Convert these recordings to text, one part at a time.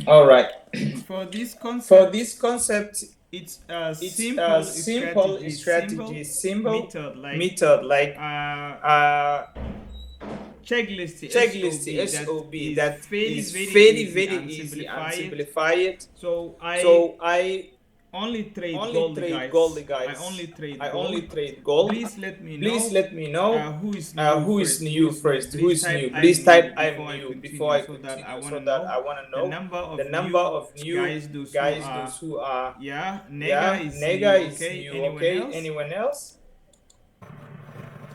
All right. For this For concept, this concept, it's a it's a simple simple strategy, strategy, simple simple method like method like uh, uh, checklist checklist SOB that SOB is that very, is very very, easy very and easy and simplified. simplified. So I So I only trade only gold, trade gold, guys. I only guys. trade I gold. only trade gold. Please let me Please know let me know who is new who is first. Who new is new? first. Who Please is type new? I'm Please new type I'm before I new before continue, I so that I continue want so to that know I want to the know number the of number new of new guys. Those who guys, are, those who are, yeah, Nega yeah, is Nega new. is Okay, new. anyone Okay, else? anyone else?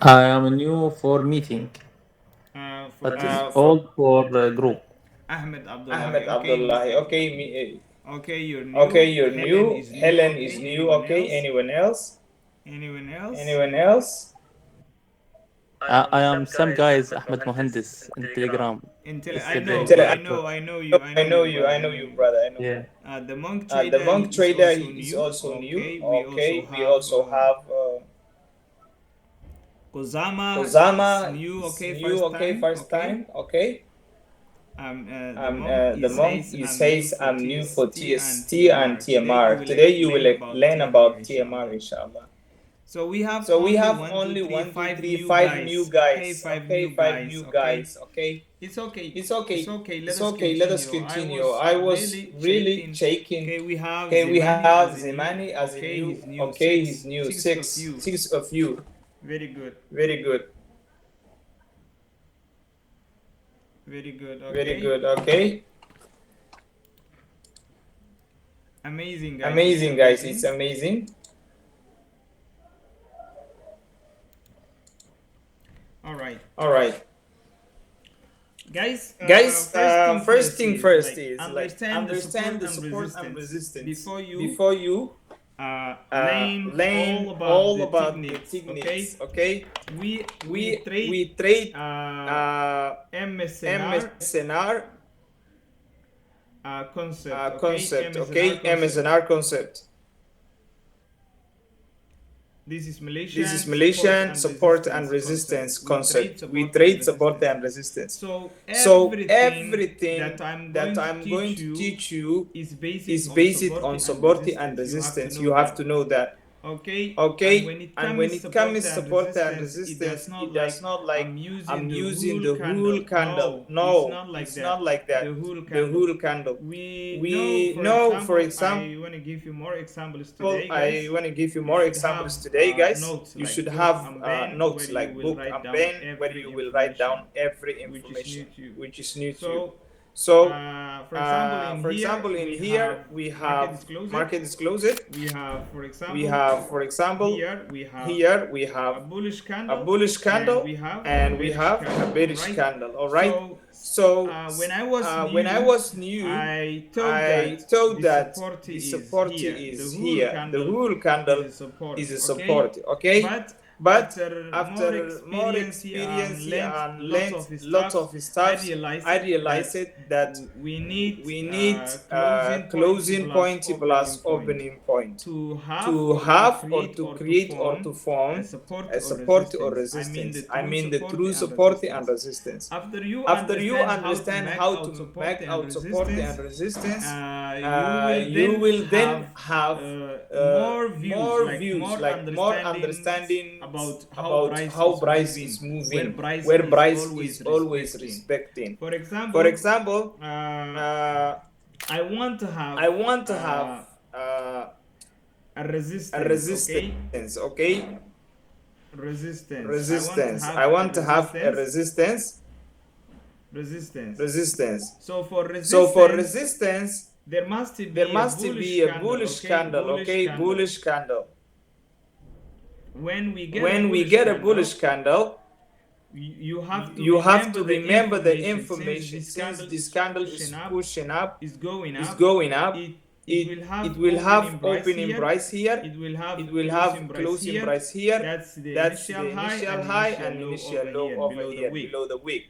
I am new for meeting, but it's For old for group. Ahmed Ahmed Abdullahi. Okay, Abdullahi. Okay, me. okay, you're Okay, new. you're Helen new. is new. Helen is Okay, new. anyone Okay, else? anyone else? Anyone else? Anyone else? I am some guys Ahmed Mohandes in Telegram I yesterday. know, Until I know you, I brother. I know know you, you. brother. I know you. Yeah. The monk The trader, monk he is trader, also he is new. also new. Okay, we also Okay, we have also have Kozama is Kozama new. is Okay, new. first Okay, time. first Okay. time. Okay. The monk, he The monk, says he I'm new says for I'm new for TST and TST and TMR. Today you TMR. will Today you learn will about learn TMR, about TMR, inshallah. inshallah. So we have So we only have one, two, only three, one, two, five three, new five new guys. Okay, guys. five Okay, new five guys. new Okay, guys. Okay. it's okay. It's It's okay. okay. Let It's us okay. Let us continue. I continue. was I was really really checking. checking. Okay, we have Okay, we Zemani have as a new. Zemani as a Okay, new. he's new. Okay, he's new. Six of Six. you. Six of you. Very good. Very good. Very good. Very Okay. good. Okay. Amazing, guys. It's Amazing, guys. It's amazing. amazing. All right, All right. guys. Guys, First thing first first thing is first like is like understand the understand support the and support and resistance resistance before you before you learn all learn about all the about the techniques. techniques. Okay, Okay, we trade we trade MSNR MSNR concept. Okay, concept. MSNR Okay, concept. MSNR concept. This is This is Malaysian support Malaysian and support and resistance concept. resistance We trade concept. We support and trade support resistance. and resistance. So So everything that everything I'm that going to I'm going teach to you teach you is based is on based on support and support and resistance. You have to resistance. know You have that. to know that. Okay, and Okay, when it and when comes it support comes and support and resistance, it does resistance, not it does like not like I'm using I'm the using whole the whole candle. candle. No, it's No, not like it's that. not like The that. whole The candle. whole candle. We know, We for know, for example, example, I want to give you more examples today, I guys. want to give you You more should have examples today, guys. notes You like should book have and pen notes where you like will book write and down pen where every you will write down information every which is new information to you. which is new to you. So, So, for example, in for here example, in we here have we market have disclosure. market disclosure. We have, for We example, have, for example, here we have here we have a bullish a candle bullish and candle we have a and we bearish have a candle. All bearish right. candle. All right. So So when I was when I new, was new, I thought I that thought the that support the is support here. The is whole here. The candle whole is candle a support. is a Okay. support. Okay. But But after more after more experience and experience learned and lots learned of lots stuff, of I stuffs, realized I realized that it that we need we need closing point closing plus point opening plus point opening point to have to or to have or create to or to create or form to a form support a or support or resistance. I mean the resistance. I true mean the support true and support and resistance. resistance. After you After you understand how to understand make how out to support make and out support and resistance, resistance, you will you then will then have have more views, more like views, more like more understandings understandings about how about price how is price is moving, where moving, price where is price always is always respecting. respecting. For For example, example, uh, uh, I want to have I want to have uh, a a resistance. Okay, resistance, okay? resistance. I want to Resistance. have I a want to have a resistance. resistance. Resistance. Resistance. So for So for resistance, resistance, there must there be a must bullish be a candle. bullish Okay, candle, bullish okay? candle. Bullish candle. When we get a When we bullish get a candle, bullish candle, you have to you have remember to the remember the information. Since information. this Since candle this is candle pushing is up, pushing up, is going is up, going up, it will it have will have opening price opening here, price here, it will have it will have closing price closing here. price here. That's the That's initial the high initial and high initial and low initial over low here over below the here wick. below the wick.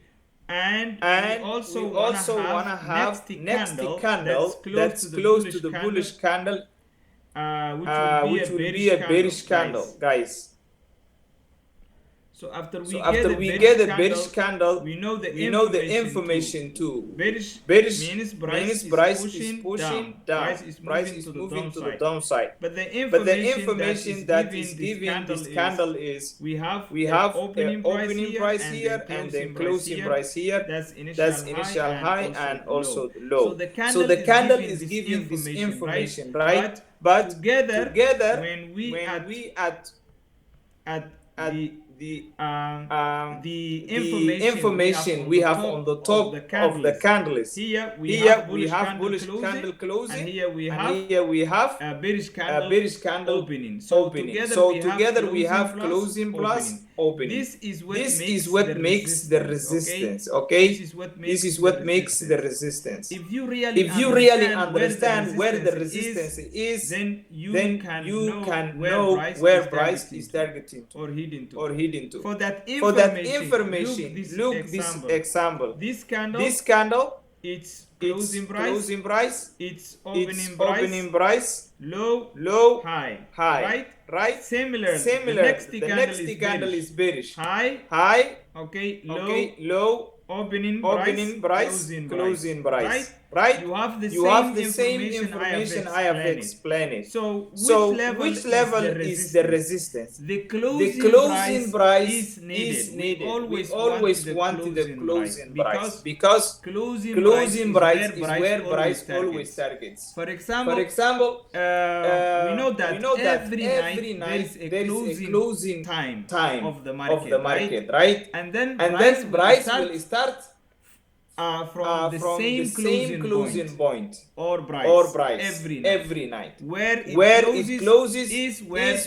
And we And also we want to also want have to have next next candle that's candle close to that's the close to bullish the candle, bullish candle, which will be a which would be bearish a candle, bearish candle, guys. guys. So after So after we get a bearish candle, we know the information too. Bearish means price is pushing down. Price is moving to the downside. But the information that is giving this candle is we have opening price here and then closing price here. That's initial high and also low. low. So the candle is giving this information, right? But together when we add the information we have on the top of the candles. Here we have bullish candle closing, and here we have a bearish candle opening. So together we have closing plus opening. This is what makes the resistance. Okay, this is what makes the resistance. If you really understand where the resistance is, then you can know where price is targeting to or heading to. For that information, look this example. This candle, it's closing price, it's opening price, low, high, right? Similar. The next candle is bearish. High, okay, low, opening price, closing price. Right? You have the same information I have explained. So which level is the resistance? The closing price is needed. We always wanted the closing price because closing price is where price always targets. For example, we know that every night there is a closing time of the market, right? And then price will start from the same closing point or price every night. Where it closes is where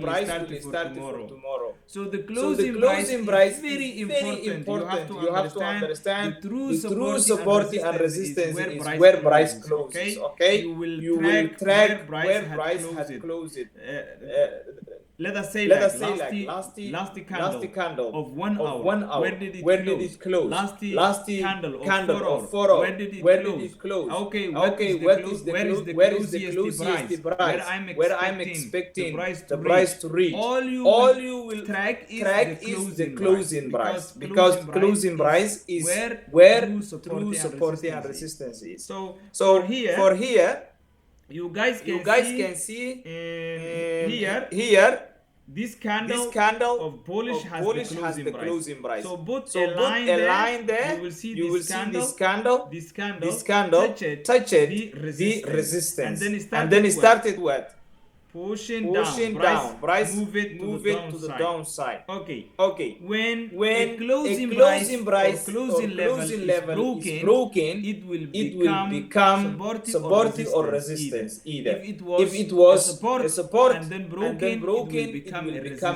price will start tomorrow. So the closing price is very important. You have to understand the true support and resistance is where price closes. Okay, you will track where price has closed. Let us say last candle of 1 hour. Where did it close? Last candle of 4 hours. Where did it close? Okay, where is the closest price? Where I'm expecting the price to reach. All you will track is the closing price, because closing price is where true support and resistance is. So for here, you guys can see here. This candle of bullish has the closing price. So put a line there. You will see this candle. This candle touched the resistance. And then it started what? Pushing down. Price move it to the downside. Okay. When a closing price or closing level is broken, it will become supportive or resistance either. If it was a support and then broken, it will become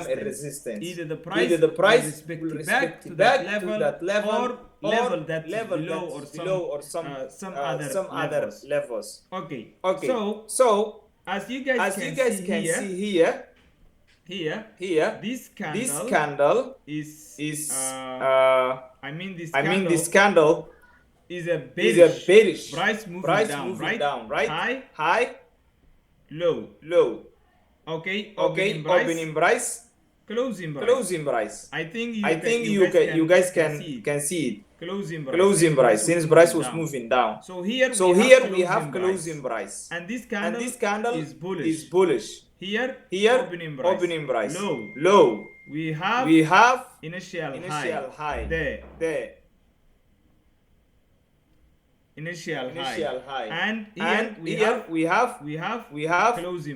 a resistance. Either the price will respect back to that level or level that is below or some other levels. Okay. So as you guys can see here, this candle is this candle is a bearish. Price moving down, right? High, low. Okay, opening price, closing price. I think you guys can see it. Closing price, since price was moving down. So here we have closing price, and this candle is bullish. Here opening price, low. We have initial high there. Initial high, and here we have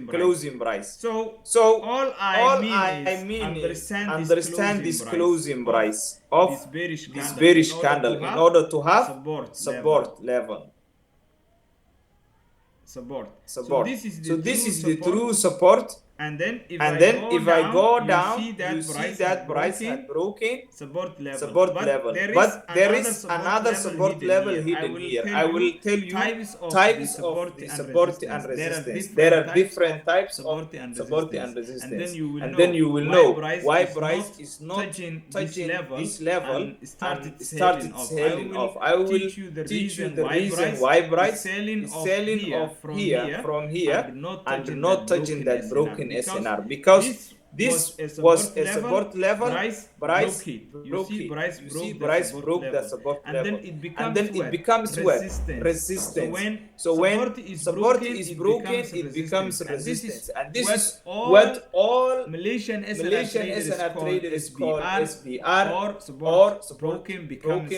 closing price. So all I mean is understand this closing price of this bearish candle in order to have support level. So this is the true support. And then if I go down, you see that price had broken support level. But there is another support level hidden here. I will tell you types of the support and resistance. There are different types of support and resistance. And then you will know why price is not touching this level and started selling off. I will teach you the reason why price is selling off from here and not touching that broken SNR, because this was a support level. Price broke it. You see, price broke the support level, and then it becomes what? Resistance. So when support is broken, it becomes resistance, and this is what all Malaysian SNR traders call SBR, or support broken becomes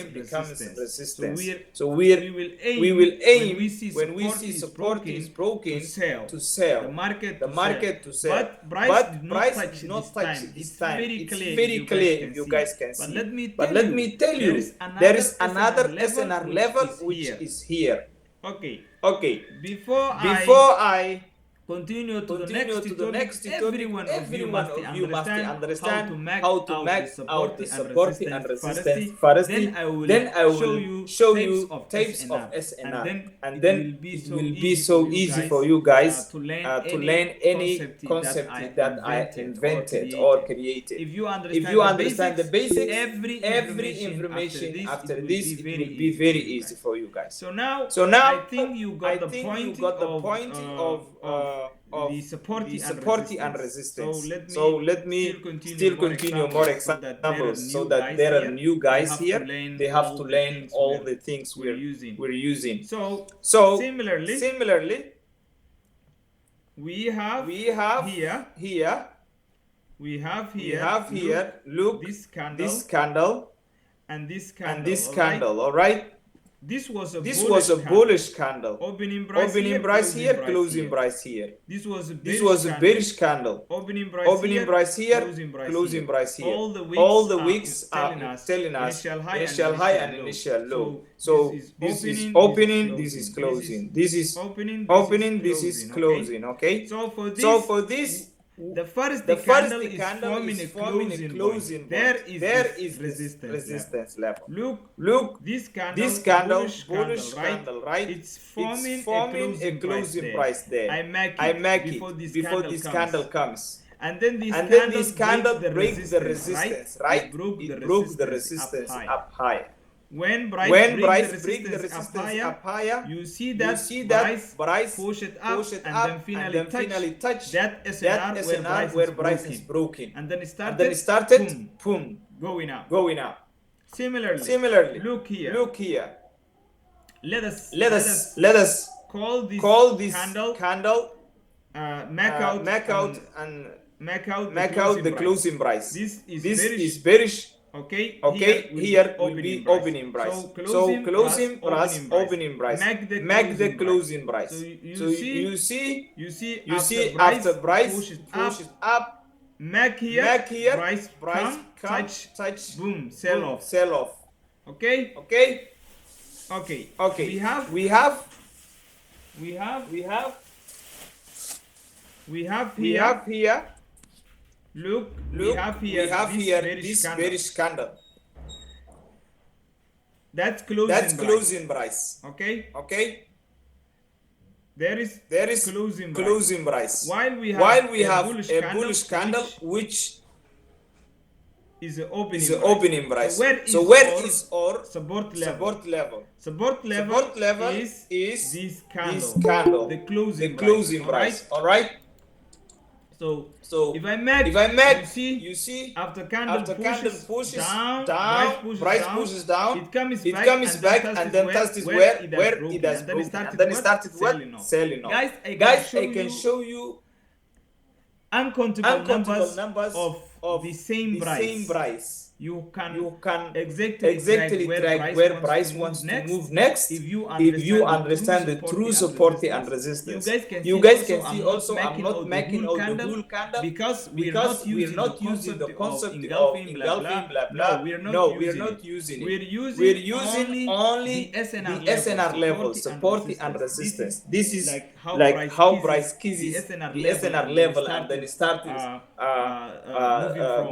resistance. So we will aim when we see support is broken to sell, the market to sell. But price did not touch it this time. It's very clear if you guys can see. But let me tell you, there is another SNR level which is here. Okay. Before I continue to the next tutorial, everyone of you must understand how to make out the support and resistance first. Then I will show you types of SNR, and then it will be so easy for you guys to learn any concept that I invented or created. If you understand the basics, every information after this, it will be very easy for you guys. So now I think you got the point of the support and resistance. So let me still continue more examples, so that there are new guys here. They have to learn all the things we're using. So similarly, we have here. Look, this candle and this candle. All right. This was a bullish candle. Opening price here, closing price here. This was a bearish candle. Opening price here, closing price here. All the wicks are telling us initial high and initial low. So this is opening, this is closing. This is opening, this is closing. Okay. So for this, the first candle is forming a closing. There is resistance level. Look, this candle, bullish candle, right? It's forming a closing price there. I make it before this candle comes. And then this candle breaks the resistance, right? It broke the resistance up higher. When price breaks the resistance up higher, you see that price push it up and then finally touch that SNR where price is broken. And then it started boom, going up. Similarly, look here. Let us call this candle make out the closing price. This is bearish. Okay, here will be opening price. So closing plus opening price. Make the closing price. So you see after price pushes up, make here price come, touch, boom, sell off. Okay. We have here. Look, we have here this bearish candle. That's closing price. Okay. There is closing price. While we have a bullish candle, which is the opening price. So where is our support level? Support level is this candle, the closing price. All right. So if I make, you see after candle pushes down, price pushes down, it comes back and then touches where it has broken, and then it started selling off. Guys, I can show you uncountable numbers of the same price. You can exactly track where price wants to move next if you understand the true support and resistance. You guys can see also I'm not making out the whole candle because we're not using the concept of engulfing blah blah. No, we're not using it. We're using only the SNR level, support and resistance. This is like how price kisses the SNR level and then it starts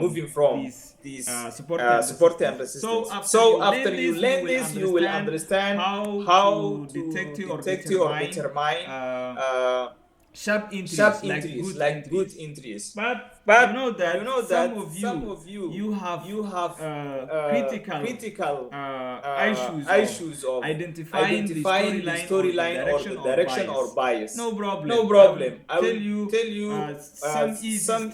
moving from these support and resistance. So after you learn this, you will understand how to detect or determine sharp entries, like good entries. But you know that some of you have critical issues of identifying the storyline or the direction or bias. No problem. No problem. I will tell you some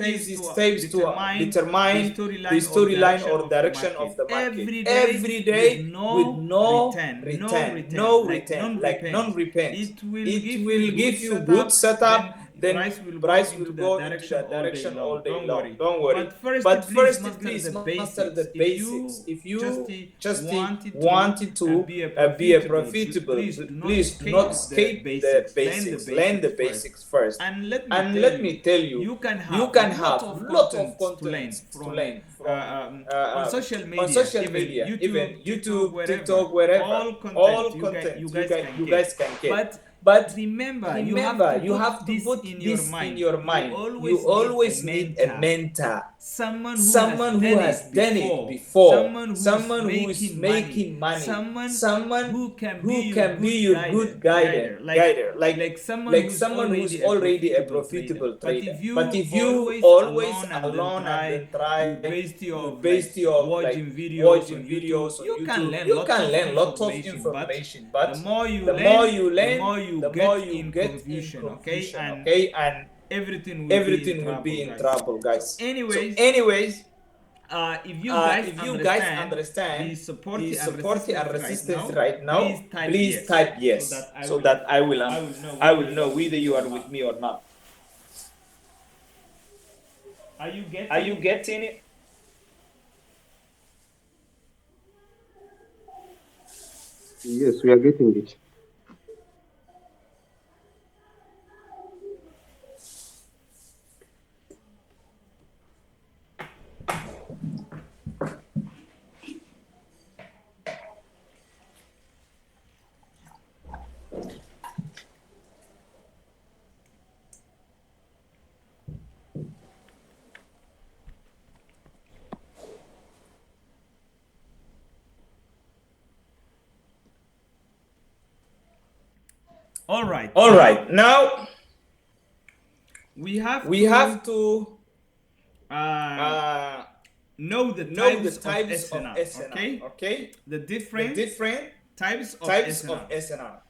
easy steps to determine the storyline or direction of the market. Every day with no return, like non-repent. It will give you good setup. Then price will go into that direction all day long. Don't worry. But first, please master the basics. If you just wanted to be a profitable, please do not escape the basics. Learn the basics first. And let me tell you, you can have a lot of content to learn from on social media, even YouTube, TikTok, wherever. All content you guys can get. But remember, you have to put this in your mind. You always need a mentor. Someone who has done it before. Someone who is making money. Someone who can be your good guider. Like someone who's already a profitable trader. But if you always alone and then try watching videos on YouTube, you can learn lots of information. But the more you learn, the more you get in confusion, okay? And everything will be in trouble, guys. Anyways, if you guys understand the support and resistance right now, please type yes, so that I will know whether you are with me or not. Are you getting it? Yes, we are getting it. All right. Now we have to know the types of SNR. Okay. The different types of SNR.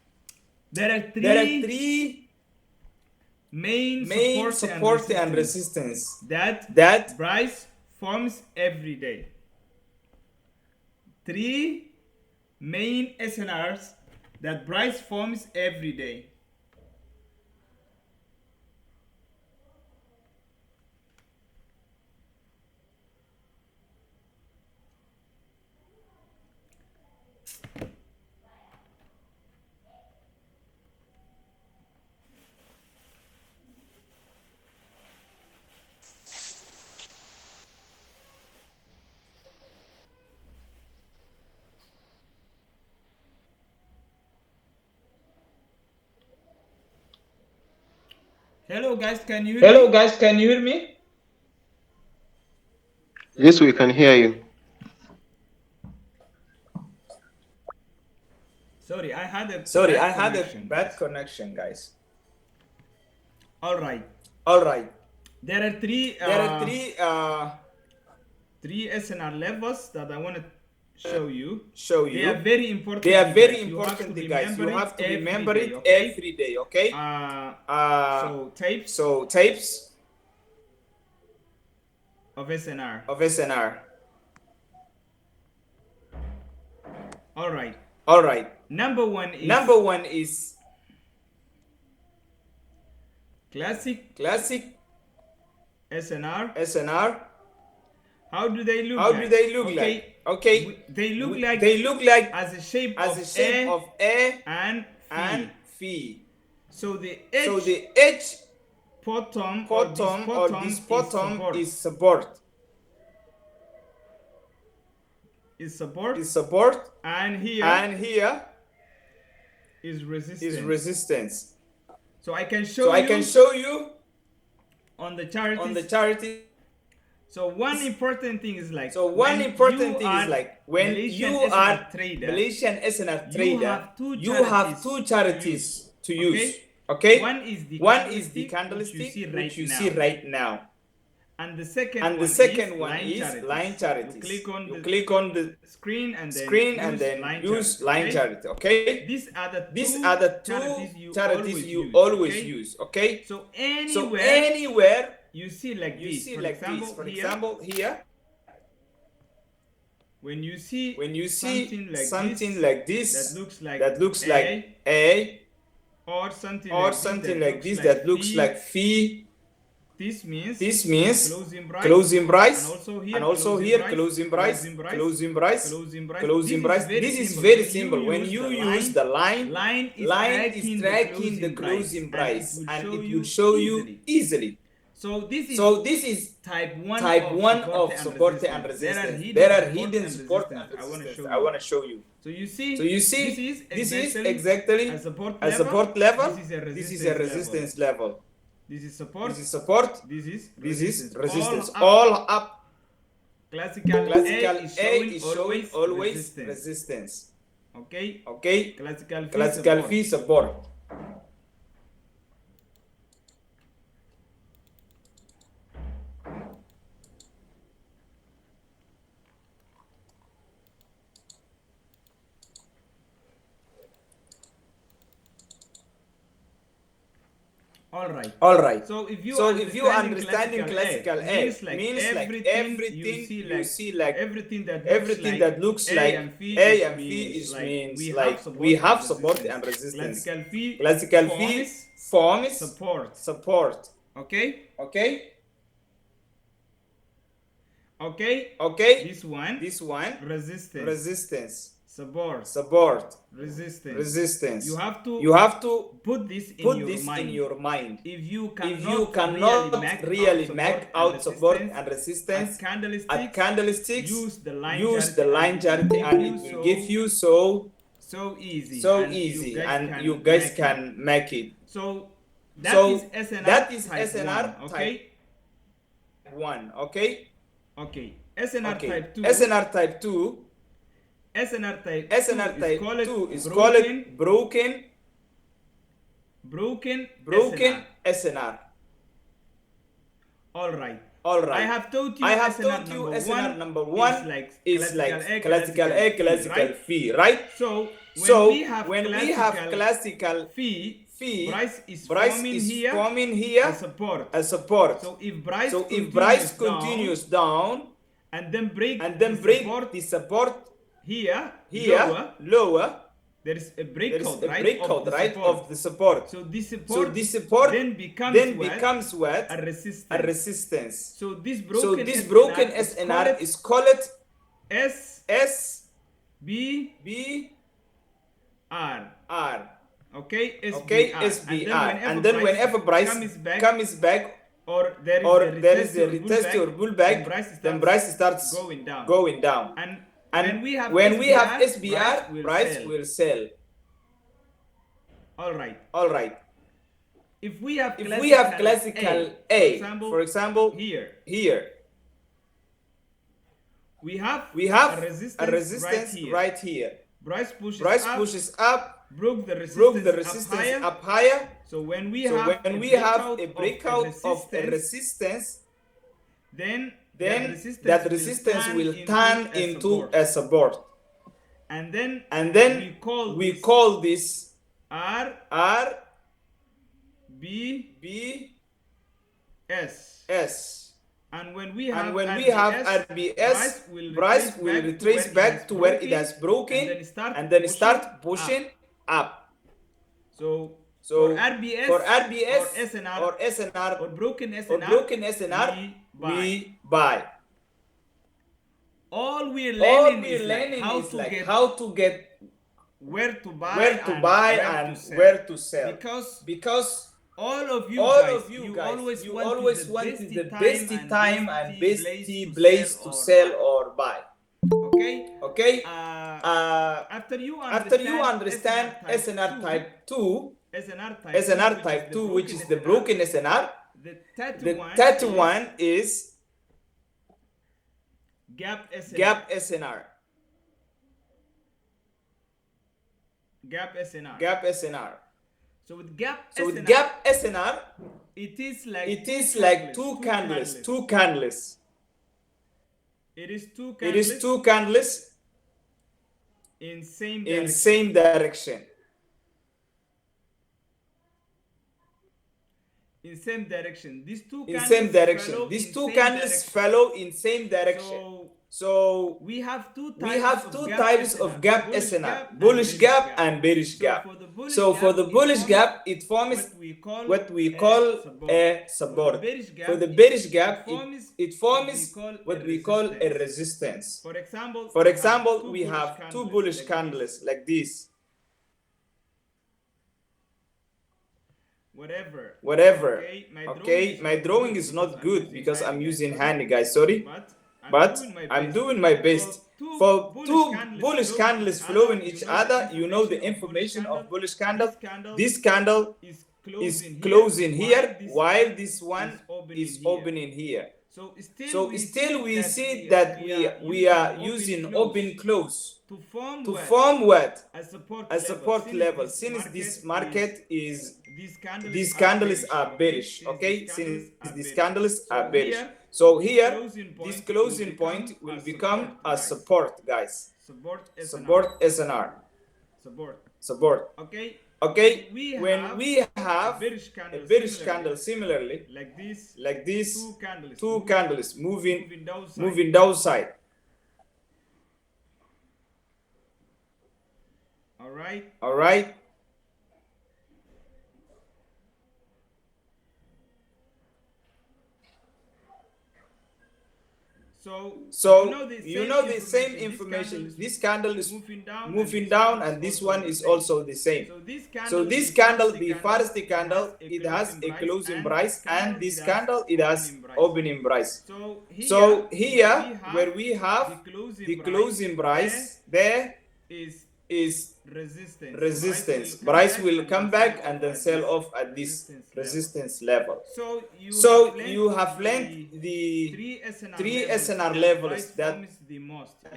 There are three main support and resistance that price forms every day. 3 main SNRs that price forms every day. Hello guys, can you hear me? Yes, we can hear you. Sorry, I had a bad connection, guys. All right. There are three SNR levels that I want to show you. They are very important. Guys. You have to remember it every day, okay? So types of SNR. All right. Number one is classic SNR. How do they look like? Okay. They look like as a shape of A and phi. So the edge bottom is support. And here is resistance. So I can show you on the chart. So one important thing is like when you are Malaysian SNR trader, you have two charities to use. Okay? One is the candlestick which you see right now. And the second one is line charities. You click on the screen and then use line charity. Okay. These are the two charities you always use. Okay. So anywhere you see like this. For example, here. When you see something like this that looks like A, or something like this that looks like fee. This means closing price, and also here closing price. This is very simple. When you use the line is tracking the closing price, and it will show you easily. So this is type 1 of support and resistance. There are hidden support and resistance. I want to show you. So you see this is exactly a support level. This is a resistance level. This is support. This is resistance. All up. Classical A is showing always resistance. Okay. Classical fee support. All right. So if you understanding classical A means like everything you see like everything that looks like A and P means like we have support and resistance. Classical fee forms support. Okay. This one resistance. Support. Resistance. You have to put this in your mind. If you cannot really make out support and resistance at candlesticks, use the line chart, and it will give you so easy, and you guys can make it. So that is SNR type 1. Okay. SNR type 2. SNR type 2 is called broken SNR. All right. I have taught you SNR number 1 is like classical A, classical fee, right? So when we have classical fee, price is forming here a support. So if price continues down and then break the support here lower, there is a breakout of the support. So this support then becomes what? A resistance. So this broken SNR is called SBR. Okay, SBR. And then whenever price comes back or there is a retest or pullback, then price starts going down. And when we have SBR, price will sell. All right. If we have classical A, for example, here we have a resistance right here. Price pushes up, broke the resistance up higher. So when we have a breakout of a resistance, then that resistance will turn into a support. And then we call this R B S. And when we have RBS, price will retrace back to where it has broken and then start pushing up. So for RBS or SNR or broken SNR, we buy. All we're learning is how to get where to buy and where to sell. Because all of you guys, you always wanted the best time and best place to sell or buy. Okay. After you understand SNR type 2, which is the broken SNR, the third one is gap SNR. So with gap SNR, it is like two candles. It is two candles in same direction. In same direction. These two candles follow in same direction. So we have two types of gap SNR, bullish gap and bearish gap. So for the bullish gap, it forms what we call a support. For the bearish gap, it forms what we call a resistance. For example, we have two bullish candles like this. Whatever. Okay, my drawing is not good because I'm using hand, guys. Sorry. But I'm doing my best. For two bullish candles following each other, you know the information of bullish candle. This candle is closing here, while this one is opening here. So still we see that we are using open close to form what? A support level. Since this market is, these candles are bearish. Okay, since these candles are bearish. So here, this closing point will become a support, guys. Support SNR. Support. Okay, when we have a bearish candle similarly, like this, two candles moving downside. All right. So you know the same information. This candle is moving down and this one is also the same. So this candle, the first candle, it has a closing price, and this candle, it has opening price. So here where we have the closing price, there is resistance. Price will come back and then sell off at this resistance level. So you have learned the three SNR levels that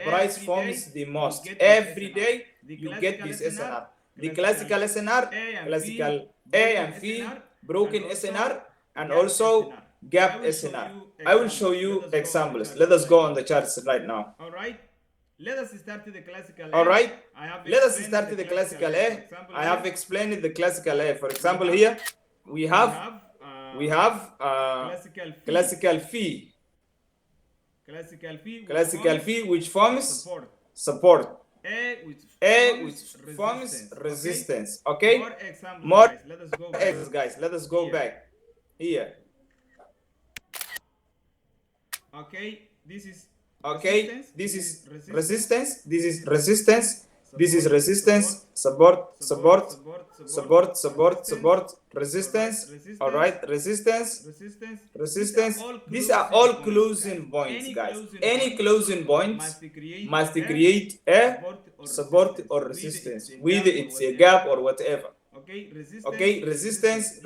price forms the most. Every day you get this SNR. The classical SNR, classical A and V, broken SNR, and also gap SNR. I will show you examples. Let us go on the charts right now. Let us start with the classical A. All right. Let us start with the classical A. I have explained the classical A. For example, here we have classical phi. Classical phi, which forms support. A which forms resistance. Okay. More examples, guys. Let us go back here. Okay. This is resistance, this is resistance, this is resistance, support, resistance. All right, resistance. These are all closing points, guys. Any closing point must create a support or resistance, whether it's a gap or whatever. Okay, resistance.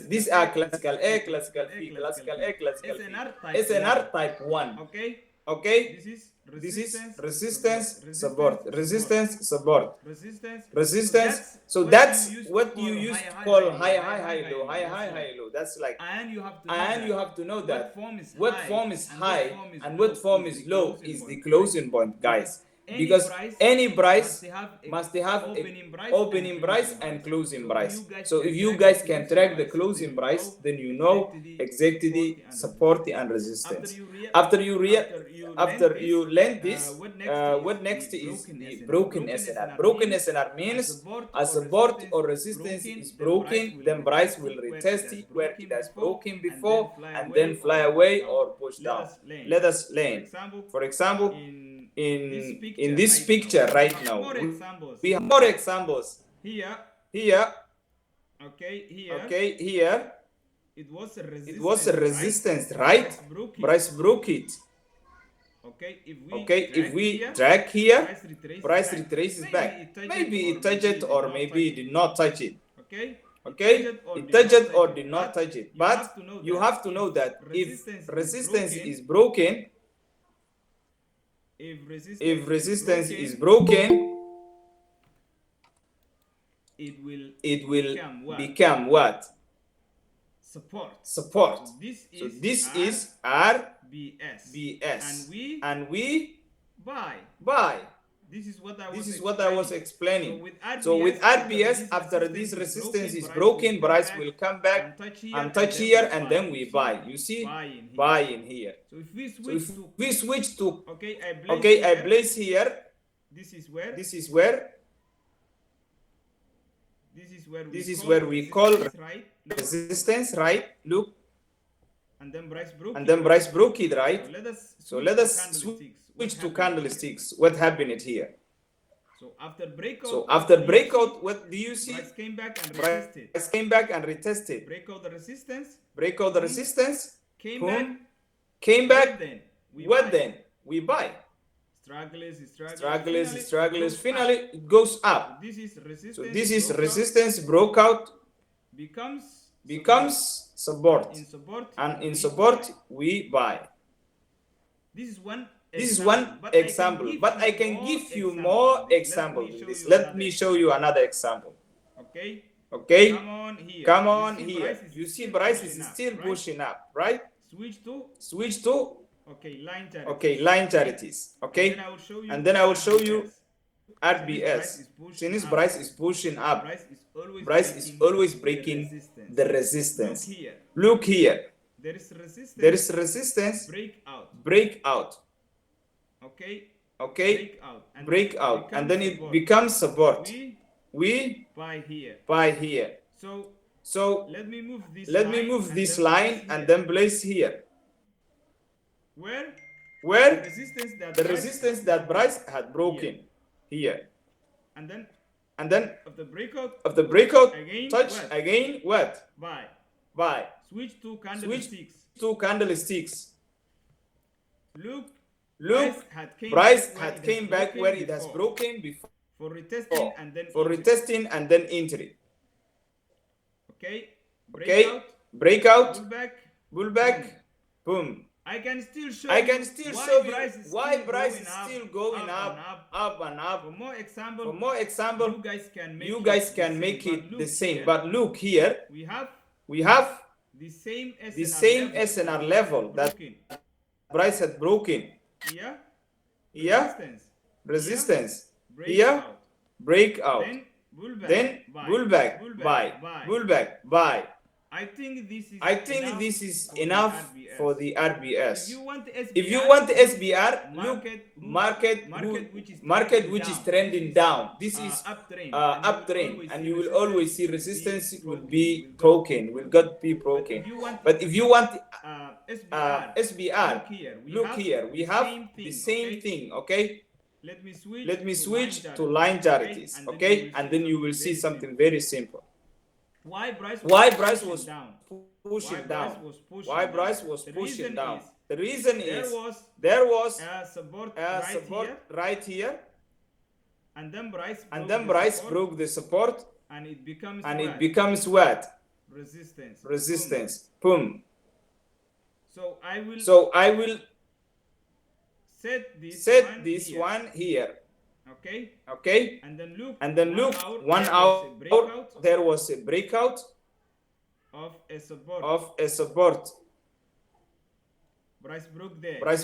These are classical A, classical B, classical A, classical B. SNR type 1. Okay, this is resistance, support, resistance, support, resistance. So that's what you used to call high, low. That's like, and you have to know that what form is high and what form is low is the closing point, guys. Because any price must have opening price and closing price. So if you guys can track the closing price, then you know exactly the support and resistance. After you learn this, what next is the broken SNR. Broken SNR means a support or resistance is broken, then price will retest it where it has broken before and then fly away or push down. Let us learn. For example, in this picture right now, we have more examples. Here. It was a resistance, right? Price broke it. If we drag here, price retraces back. Maybe it touched it or maybe it did not touch it. Okay, it touched it or did not touch it. But you have to know that if resistance is broken, if resistance is broken, it will become what? Support. So this is RBS, and we buy. This is what I was explaining. So with RBS, after this resistance is broken, price will come back and touch here, and then we buy. You see, buy in here. So if we switch to I place here. This is where we call resistance, right? Look. And then price broke it, right? So let us switch to candlesticks. What happened here? So after breakout, what do you see? Price came back and retested. Break out the resistance. Came back. What then? We buy. Stragglers. Finally, it goes up. So this is resistance. Broke out. Becomes support. And in support, we buy. This is one example, but I can give you more examples in this. Let me show you another example. Okay? Come on here. You see price is still pushing up, right? Switch to line charities. Okay? And then I will show you RBS. Since price is pushing up, price is always breaking the resistance. Look here. There is resistance. Break out. Okay. Break out. And then it becomes support. We buy here. So let me move this line and then place here. Where the resistance that price had broken here. And then of the breakout touch again what? Buy. Switch to candlesticks. Look, price had came back where it has broken before for retesting and then entry. Okay, breakout, pullback, boom. I can still show you why price is still going up and up. For more example, you guys can make it the same. But look here, we have the same SNR level that price had broken. Resistance. Here, breakout. Then pullback, buy. I think this is enough for the RBS. If you want the SBR, look market which is trending down. This is uptrend, and you will always see resistance will be broken, will be broken. But if you want SBR, look here, we have the same thing. Okay. Let me switch to line charities. Okay, and then you will see something very simple. Why price was pushing down? Why price was pushing down? The reason is there was a support right here, and then price broke the support, and it becomes what? Resistance. Boom. So I will set this one here. Okay. And then look, 1 hour there was a breakout of a support. Price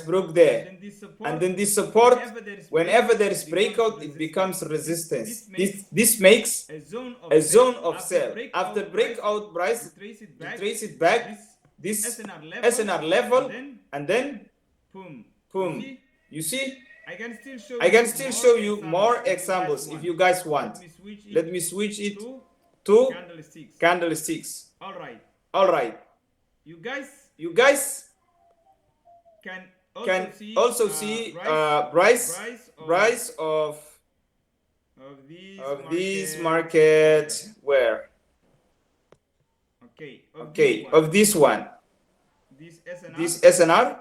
broke there. And then this support, whenever there is breakout, it becomes resistance. This makes a zone of sell. After breakout, price retrace it back, this SNR level, and then boom. You see? I can still show you more examples if you guys want. Let me switch it to candlesticks. All right. You guys can also see price of this market where? Okay, of this one. This SNR,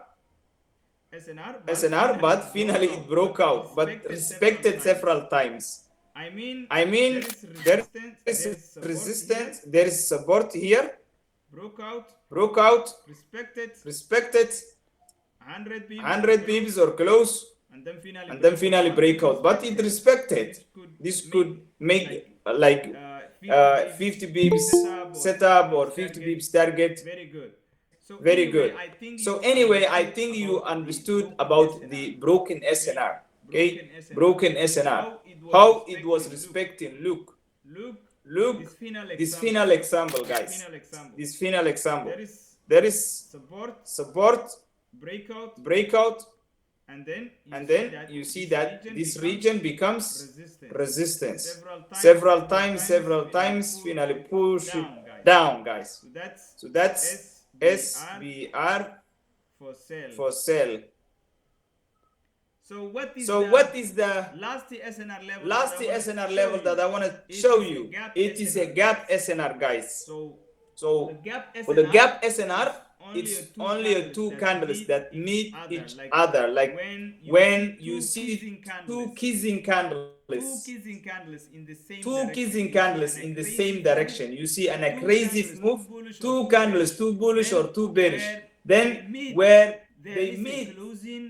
but finally it broke out, but respected several times. I mean, there is resistance, there is support here. Broke out, respected 100 pips or close, and then finally break out. But it respected. This could make like 50 bips setup or 50 bips target. Very good. So anyway, I think you understood about the broken SNR. Okay, broken SNR. How it was respecting. Look, this final example, guys. This final example. There is support, breakout, and then you see that this region becomes resistance. Several times, finally push it down, guys. So that's SBR for sell. So what is the last SNR level? Last SNR level that I want to show you? It is a gap SNR, guys. So for the gap SNR, it's only two candles that meet each other. Like when you see two kissing candles in the same direction, you see an aggressive move, two candles, two bullish or two bearish. Then where they meet,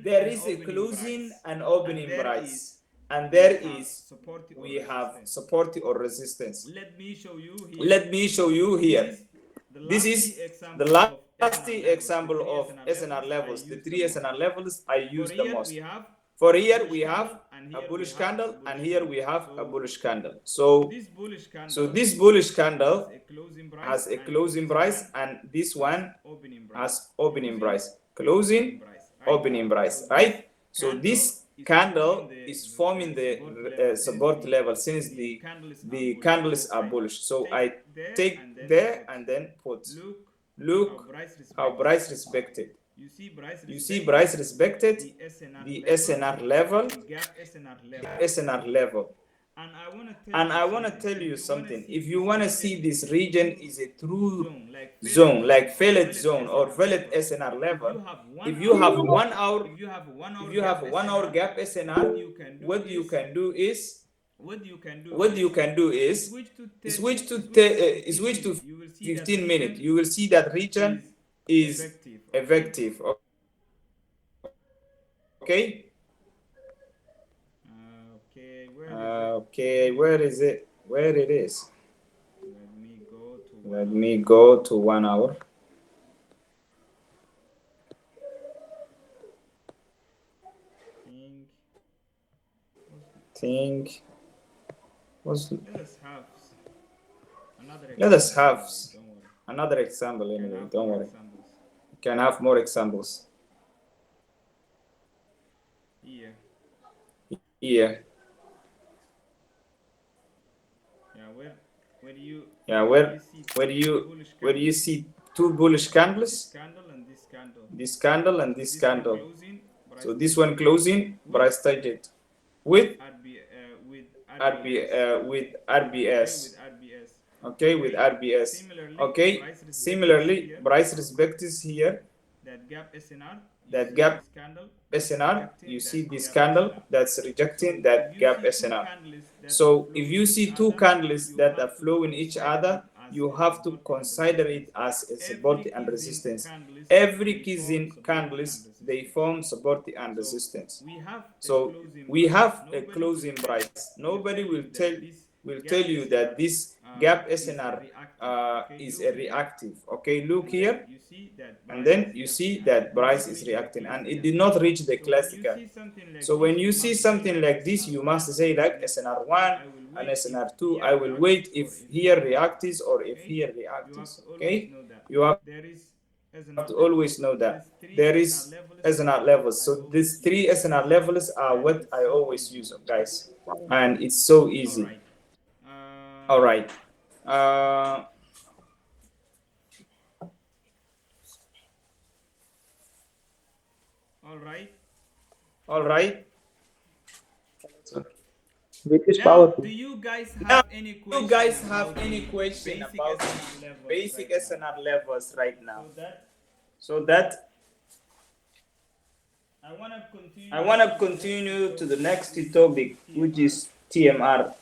there is a closing and opening price, and there is we have support or resistance. Let me show you here. This is the last example of SNR levels. The three SNR levels I use the most. For here we have a bullish candle, and here we have a bullish candle. So this bullish candle has a closing price, and this one has opening price. Closing, opening price, right? So this candle is forming the support level since the candles are bullish. So I take there and then put. Look how price respected. You see price respected the SNR level, And I want to tell you something. If you want to see this region is a true zone, like failed zone or failed SNR level, if you have 1 hour, gap SNR, what you can do is switch to 15 minutes. You will see that region is effective. Okay. Okay, where is it? Where it is? Let me go to 1 hour. Think. Let us have another example anyway. Don't worry. You can have more examples. Here. Where do you see two bullish candles? This candle and this candle. So this one closing, price target with RBS. Okay, with RBS. Okay, similarly, price respect is here. That gap SNR, you see this candle that's rejecting that gap SNR. So if you see two candles that are flowing each other, you have to consider it as a support and resistance. Every kissing candles, they form support and resistance. So we have a closing price. Nobody will tell you that this gap SNR is a reactive. Okay, look here, and then you see that price is reacting, and it did not reach the classical. So when you see something like this, you must say like SNR1 and SNR2. I will wait if here reacts or if here reacts. Okay, you have to always know that there is SNR levels. So these three SNR levels are what I always use, guys, and it's so easy. All right. All right. Which is powerful. Do you guys have any question about basic SNR levels right now? So that I want to continue to the next topic, which is TMR.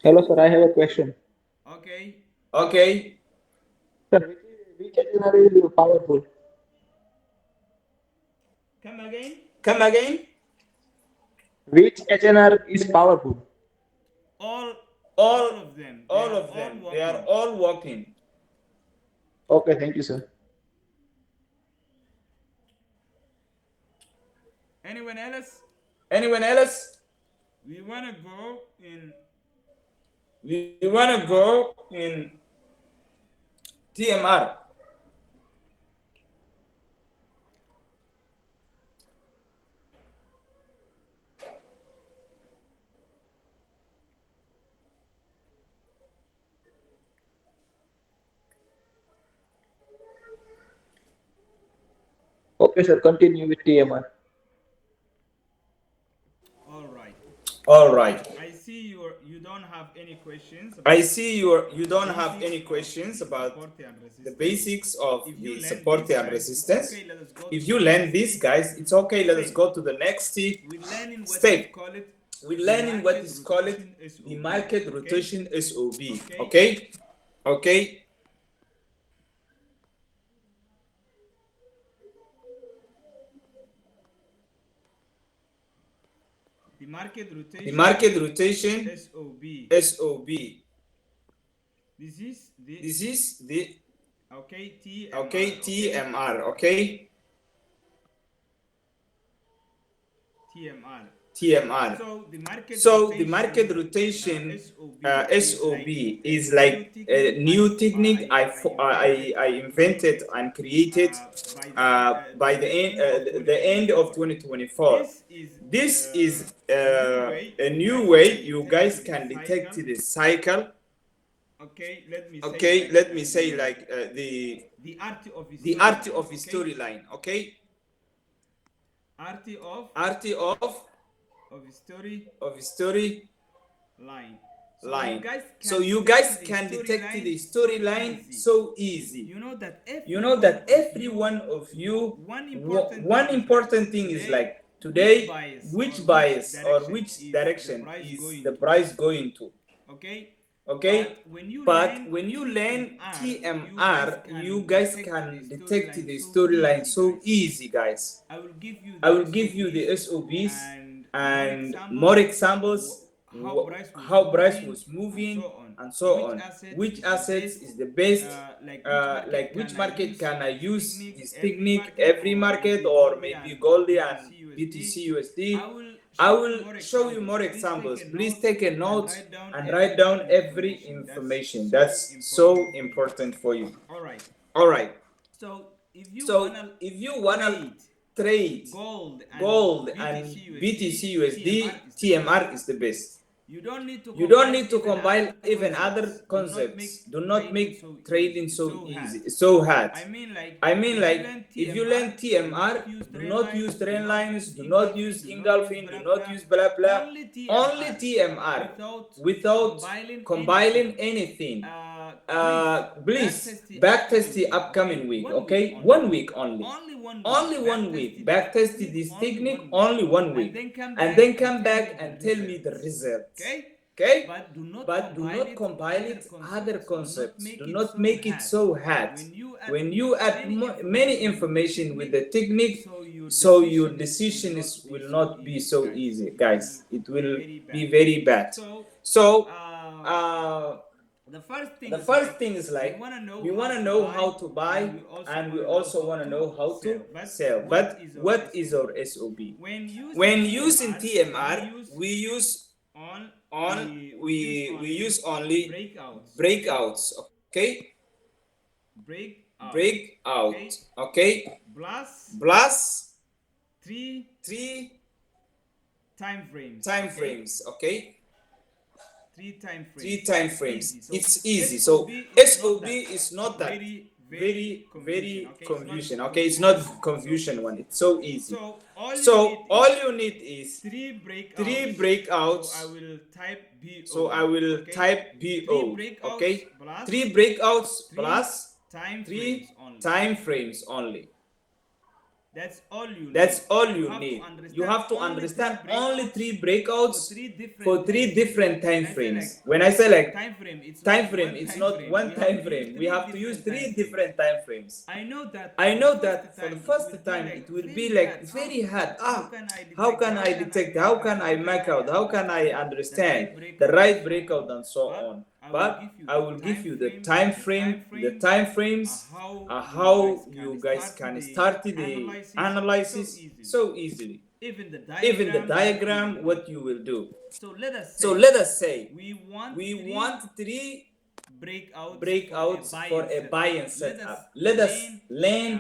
Hello, sir. I have a question. Okay. Sir, which SNR is powerful? Come again. Which SNR is powerful? all of them, they are all working. Okay, thank you, sir. Anyone else? Anyone else? We wanna go in TMR. Okay, sir, continue with TMR. All right. I see you don't have any questions. I see you don't have any questions about the basics of the support and resistance. If you learn this, guys, it's okay. Let us go to the next step. We're learning what is called the market rotation SOB. Okay? Okay? The market rotation SOB. This is the TMR. Okay? TMR. So the market rotation SOB is like a new technique I invented and created by the end of 2024. This is a new way you guys can detect the cycle. Okay, let me say like the RT of a storyline. Okay, RT of story line. So you guys can detect the storyline so easy. You know that every one of you, one important thing is like today, which bias or which direction is the price going to? Okay, but when you learn TMR, you guys can detect the storyline so easy, guys. I will give you the SOBs and more examples, how price was moving and so on. Which assets is the best, like which market can I use this technique, every market or maybe Goldie and BTC USD. I will show you more examples. Please take a note and write down every information. That's so important for you. All right. So if you wanna trade gold and BTC USD, TMR is the best. You don't need to combine even other concepts. Do not make trading so easy, so hard. I mean like if you learn TMR, do not use trend lines, do not use engulfing, do not use blah blah. Only TMR without compiling anything. Please backtest the upcoming week. Okay, 1 week only. Only 1 week. Backtest this technique only 1 week, and then come back and tell me the results. Okay? But do not compile it other concepts. Do not make it so hard. When you add many information with the technique, so your decision will not be so easy, guys. It will be very bad. So the first thing is like we want to know how to buy, and we also want to know how to sell. But what is our SOB? When using TMR, we use only breakouts. Okay, breakout. Okay, plus three time frames. Okay, three time frames. It's easy. So SOB is not that very confusion. Okay, it's not confusion one. It's so easy. So all you need is three breakouts. So I will type BO. Okay, three breakouts plus three time frames only. That's all you need. You have to understand only 3 breakouts for 3 different time frames. When I say like time frame, it's not one time frame. We have to use 3 different time frames. I know that for the first time it will be like very hard. How can I detect? How can I make out? How can I understand the right breakout and so on? But I will give you the time frame. The time frames are how you guys can start the analysis so easily. Even the diagram, what you will do. So let us say we want 3 breakouts for a buy and setup. Let us land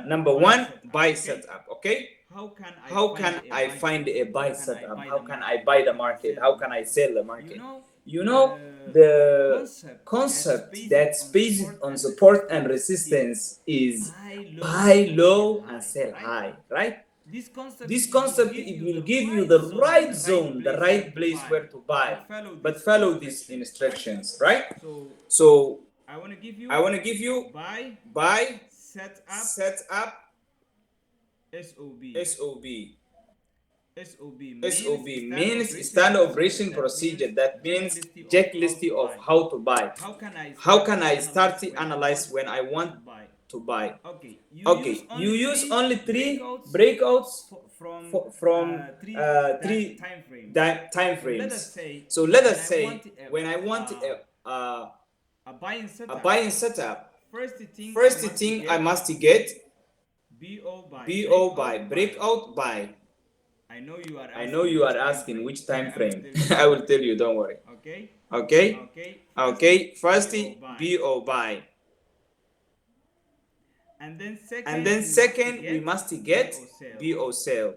number 1 buy setup. Okay. How can I find a buy setup? How can I buy the market? How can I sell the market? The concept that's based on support and resistance is buy low and sell high, right? This concept it will give you the right zone, the right place where to buy, but follow these instructions, right? So I want to give you buy set up SOB means standard operation procedure. That means checklist of how to buy. How can I start to analyze when I want to buy? Okay, you use only 3 breakouts from 3 time frames. So let us say when I want a buy and setup, first thing I must get BO buy, breakout buy. I know you are asking which time frame. I will tell you, don't worry. Okay. First BO buy. And then second we must get BO sell.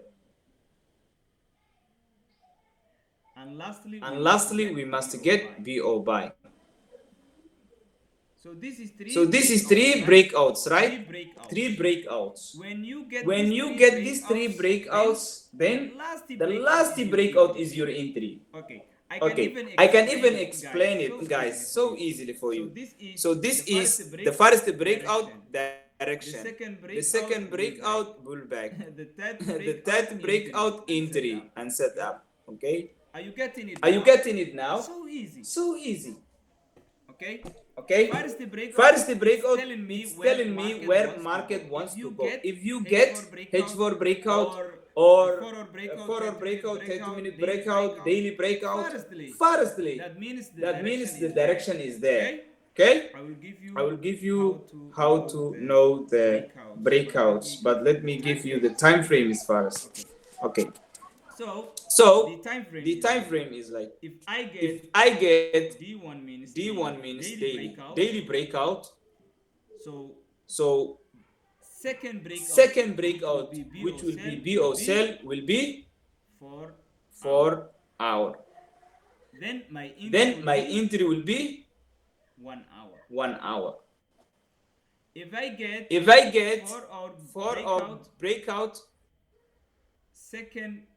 And lastly we must get BO buy. So this is 3 breakouts, right? 3 breakouts. When you get these 3 breakouts, then the last breakout is your entry. Okay. I can even explain it, guys, so easily for you. So this is the first breakout direction. The second breakout pullback. The third breakout entry and setup. Okay. Are you getting it now? So easy. Okay. First breakout is telling me where market wants to go. If you get H4 breakout or a 4-hour breakout, 30-minute breakout, daily breakout, firstly, that means the direction is there. Okay? I will give you how to know the breakouts, but let me give you the time frames first. Okay. So the time frame is like, if I get D1 means daily breakout. So second breakout, which will be BO sell, will be 4 hour. Then my entry will be 1 hour. If I get 4 hour breakout, second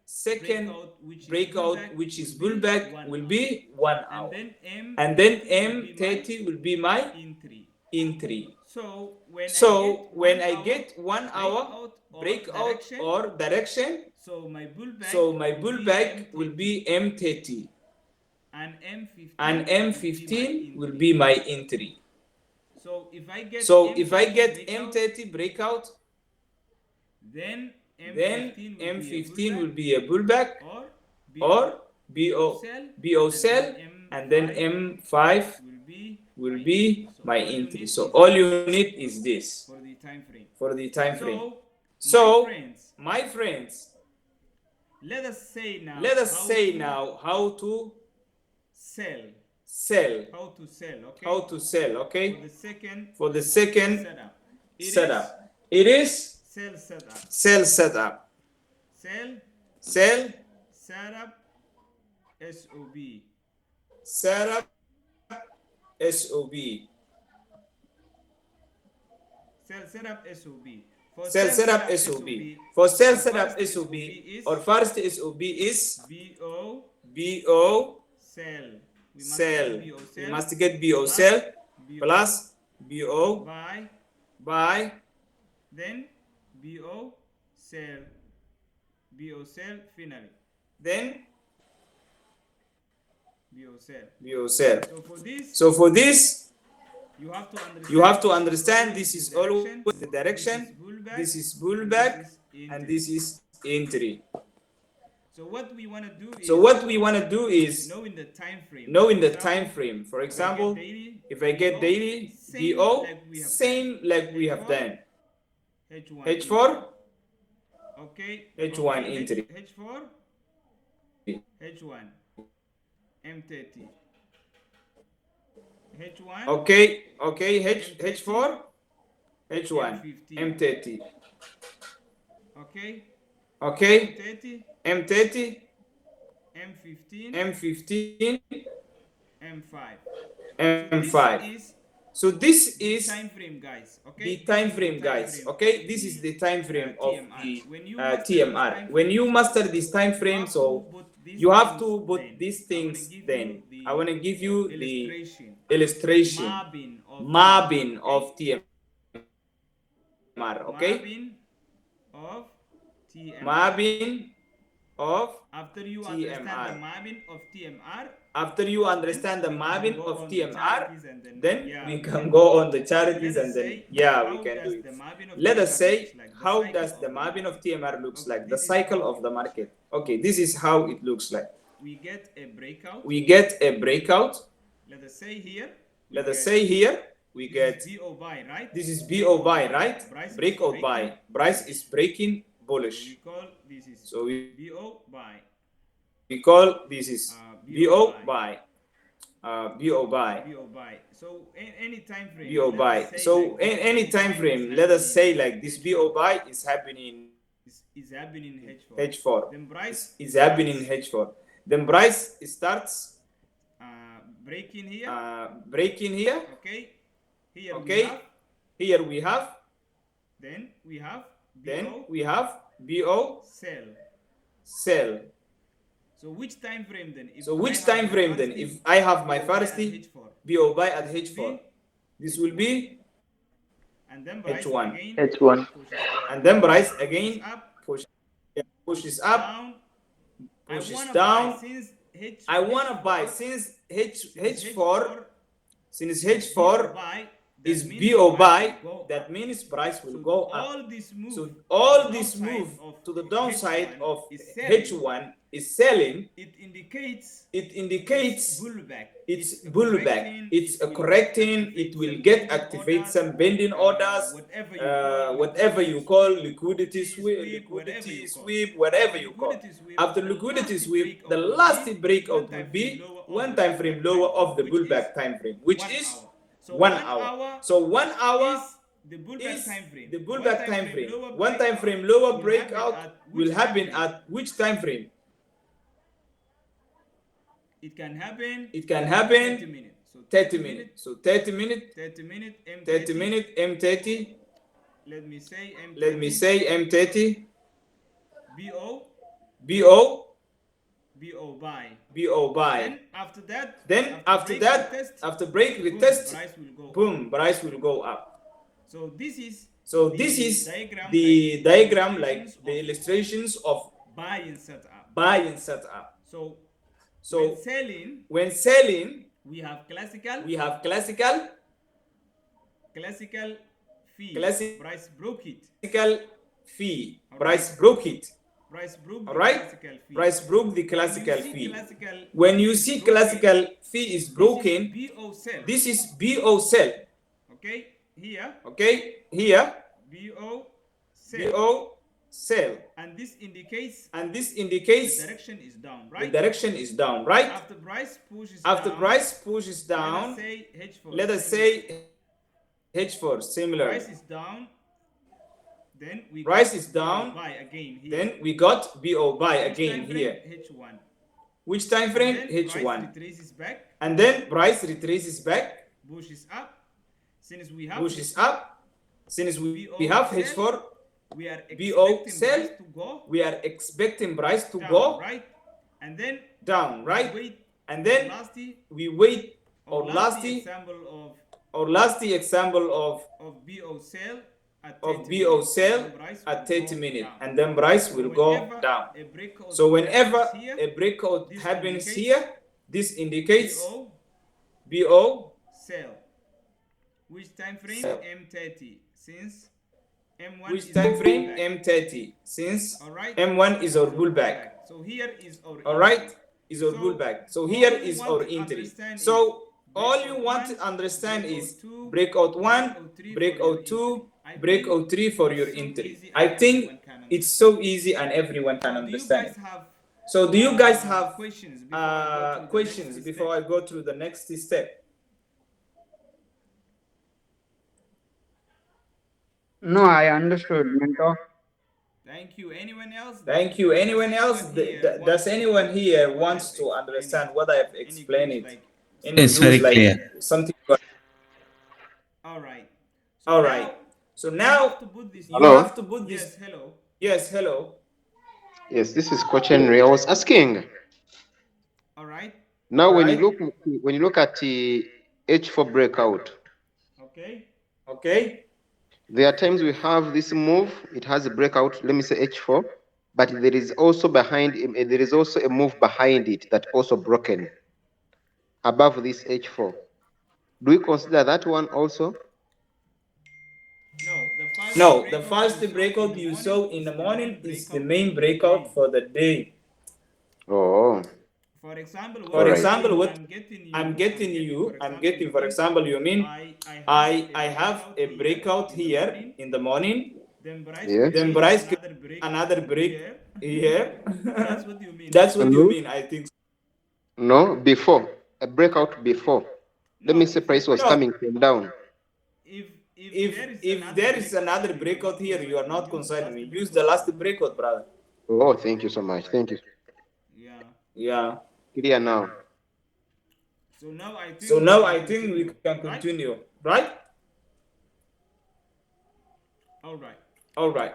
breakout, which is pullback, will be 1 hour. And then M30 will be my entry. So when I get 1 hour breakout or direction, so my pullback will be M30. And M15 will be my entry. So if I get M30 breakout, then M15 will be a pullback or BO sell, and then M5 will be my entry. So all you need is this for the time frame. So my friends, let us say now how to sell. How to sell, okay? For the second setup. It is sell setup. Setup SOB. Setup SOB. Setup SOB. Setup SOB. For setup SOB, or first SOB is BO sell. We must get BO sell plus BO buy. Then BO sell, BO sell finally. Then BO sell. BO sell. So for this, you have to understand this is always the direction, this is pullback, and this is entry. So what we want to do is knowing the time frame. Knowing the time frame. For example, if I get daily BO, same like we have done. H4, okay. H1 entry. H4, H1, M30. H1. Okay. H4, H1, M30. Okay. M30, M15, M15, M5. M5. So this is time frame, guys. Okay. The time frame, guys. Okay, this is the time frame of the TMR. When you master this time frame, so you have to put these things. Then I want to give you the illustration mapping of TMR. Okay, mapping of after you understand the mapping of TMR. After you understand the mapping of TMR, then we can go on the charities and then we can do it. Let us say, how does the mapping of TMR looks like? The cycle of the market. Okay, this is how it looks like. We get a breakout. Let us say here. We get BO buy, right? This is BO buy, right? Breakout buy. Price is breaking bullish. So we BO buy. We call this is BO buy. BO buy. So any time frame. BO buy. So any time frame, let us say like this BO buy is happening. Is happening H4. Then price is happening H4. Then price starts breaking here. Okay. Here we have. Then we have BO sell. So which time frame then? If I have my first BO buy at H4, this will be and then H1. H1. And then price again pushes up, down. I want to buy since H4 is BO buy, that means price will go up. So all this move to the downside of H1 is selling. It indicates pullback. It's a correcting. It will get activate some bending orders, whatever you call liquidity sweep, whatever you call. After liquidity sweep, the last breakout will be one time frame lower of the pullback time frame, which is 1 hour. So 1 hour the pullback time frame. One time frame lower breakout will happen at which time frame? It can happen 30 minutes. So 30 minutes, M30. Let me say M30. BO buy. Then after that, after break retest, boom, price will go up. So this is the diagram, like the illustrations of buy and setup. So when selling, we have classical fee. Price broke it. Price broke it. All right. Price broke the classical fee. When you see classical fee is broken, this is BO sell. Okay. Here. BO sell. And this indicates the direction is down, right? After price pushes down, let us say H4 similar. Price is down. Then we got BO buy again here. H1. Which time frame? H1. And then price retraces back. Pushes up. Since we have H4, we are BO sell. We are expecting price to go right, and then down, right? And then we wait. Our last example of BO sell of BO sell at 30 minutes, and then price will go down. So whenever a breakout happens here, this indicates BO sell. Which time frame? M30, since M1 which is time our frame? pullback. M30, since Alright. M1 is our pullback. So here is our Alright, is our pullback. So here is our entry. So all you want to understand is breakout 1, breakout 2, breakout 3 for your entry. I think it's so easy and everyone can understand. So do you guys have questions before I go through the next step? No, I understood, mentor. Thank you. Anyone else? Thank you. Anyone else? Does anyone here wants to understand what I have explained it? It's very clear. Something. All right. All right. So now you Hello? have to put this. Yes, hello. Yes, hello. Yes, this is Coach Henry. I was asking. All right. Now, when you look at the H4 breakout, okay, there are times we have this move. It has a breakout. Let me say H4, but there is also a move behind it that also broken above this H4. Do we consider that one also? No, the first breakout you saw in the morning is the main breakout for the day. Oh. For example, what I'm getting, for example, you mean I have a breakout here in the morning, then price another break here. That's what you mean. That's what you mean, I think. No, before. A breakout before. Let me say price was coming from down. If there is another breakout here, you are not considering me. Use the last breakout, brother. Oh, thank you so much. Thank you. Yeah. Clear now. So now I think we can continue, right? All right.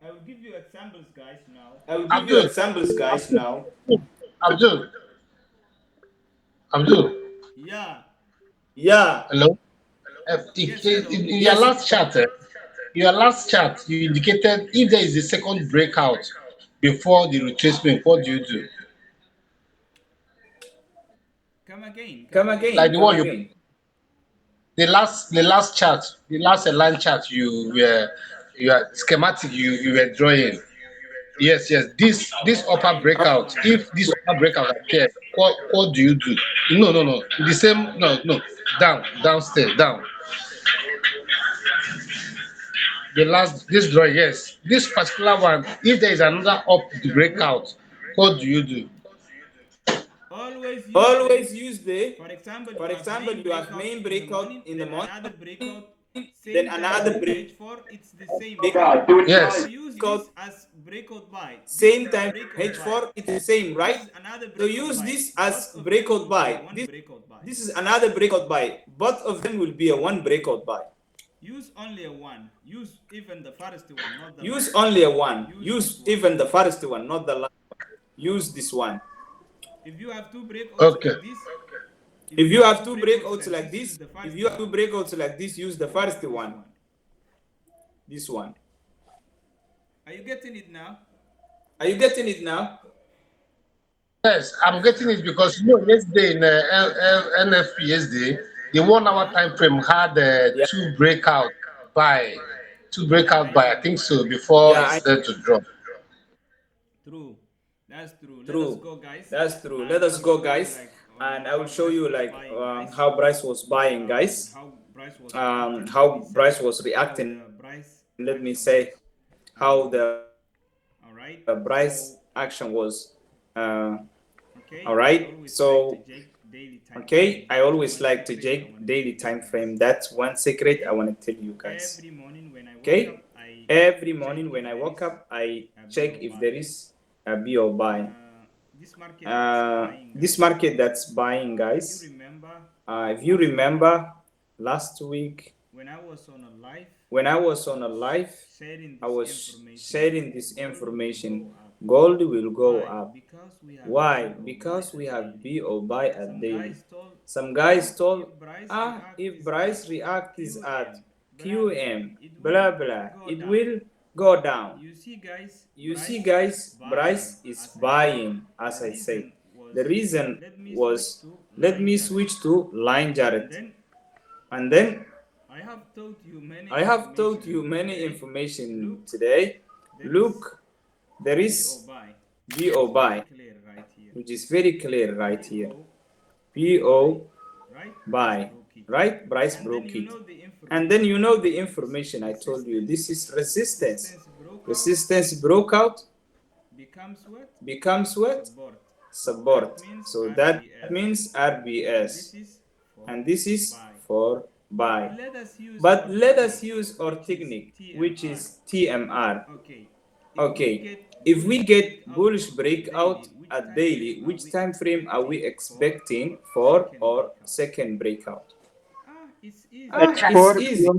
I will give you examples, guys, now. Abdul. Yeah. Hello. In your last chart, you indicated if there is a second breakout before the retracement, what do you do? Come again. Like the one you, the last chart, the last line chart you were schematic you were drawing. Yes. This upper breakout. If this upper breakout appears, what do you do? No. The same. No. Downstairs. Down. This drawing. Yes. This particular one. If there is another up breakout, what do you do? Always use the. For example, you have main breakout in the morning, another breakout. Then another break. It's the same. Yes. Use this as breakout buy. Same time H4, it's the same, right? So use this as breakout buy. This is another breakout buy. Both of them will be a one breakout buy. Use only a one. Use even the first one, not the Use only a one. Use even the first one, not the last one. Use this one. If you have two breakouts like this, if you have two breakouts like this, use the first one. This one. Are you getting it now? Yes, I'm getting it because yesterday in NFP yesterday, the 1 hour time frame had two breakout buy. I think so before it's there to drop. True. That's true. Let us go, guys. And I will show you how price was buying, guys. How price was reacting. Let me say how the price action was. All right. So I always like to check daily time frame. That's one secret I want to tell you guys. Every morning when I wake up, I check if there is a B or buy. This market that's buying, guys. If you remember last week when I was on a live, I was sharing this information Gold will go up. Why? Because we have BO buy at daily. Some guys told, if price react is at QM, blah blah, it will go down. You see guys, price is buying, as I said. The reason was, let me switch to line chart. And then I have taught you many information today. Look, there is BO buy, which is very clear right here. BO buy, right? Price broke it. And then you know the information I told you. This is resistance. Resistance broke out, becomes what? Support. So that means RBS. And this is for buy. But let us use our technique, which is TMR. Okay, if we get bullish breakout at daily, which time frame are we expecting for our second breakout? It's easy.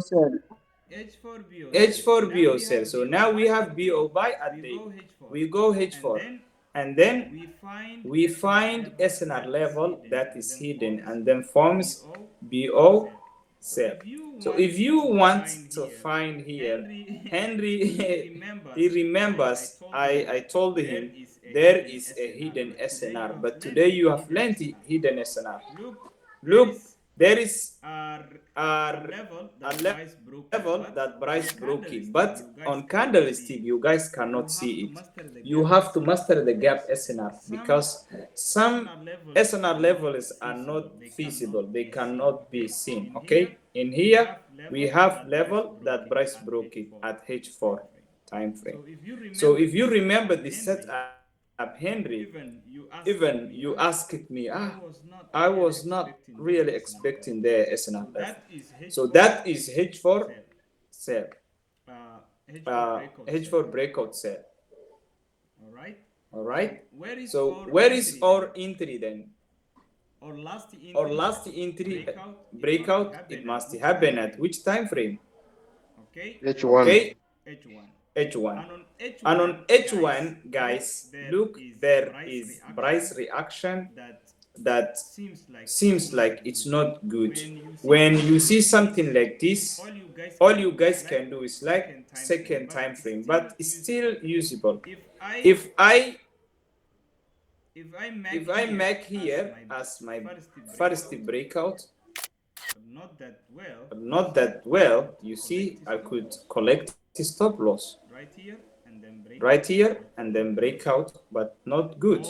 H4 BO sell. So now we have BO buy at daily. We go H4. And then we find SNR level that is hidden and then forms BO sell. So if you want to find here, Henry, he remembers I told him there is a hidden SNR, but today you have plenty hidden SNR. Look, there is a level that price broke it, but on candlestick you guys cannot see it. You have to master the gap SNR because some SNR levels are not feasible, they cannot be seen. Okay, in here we have level that price broke it at H4 time frame. So if you remember the setup, Henry, even you asked me, I was not really expecting the SNR level. So that is H4 sell, H4 breakout sell. All right. So where is our entry then? Our last entry breakout, it must happen at which time frame? H1. Okay. H1. And on H1, guys, look, there is price reaction that seems like it's not good. When you see something like this, all you guys can do is like second time frame, but it's still usable. If I make here as my first breakout, but not that well, you see, I could collect the stop loss right here and then breakout, but not good.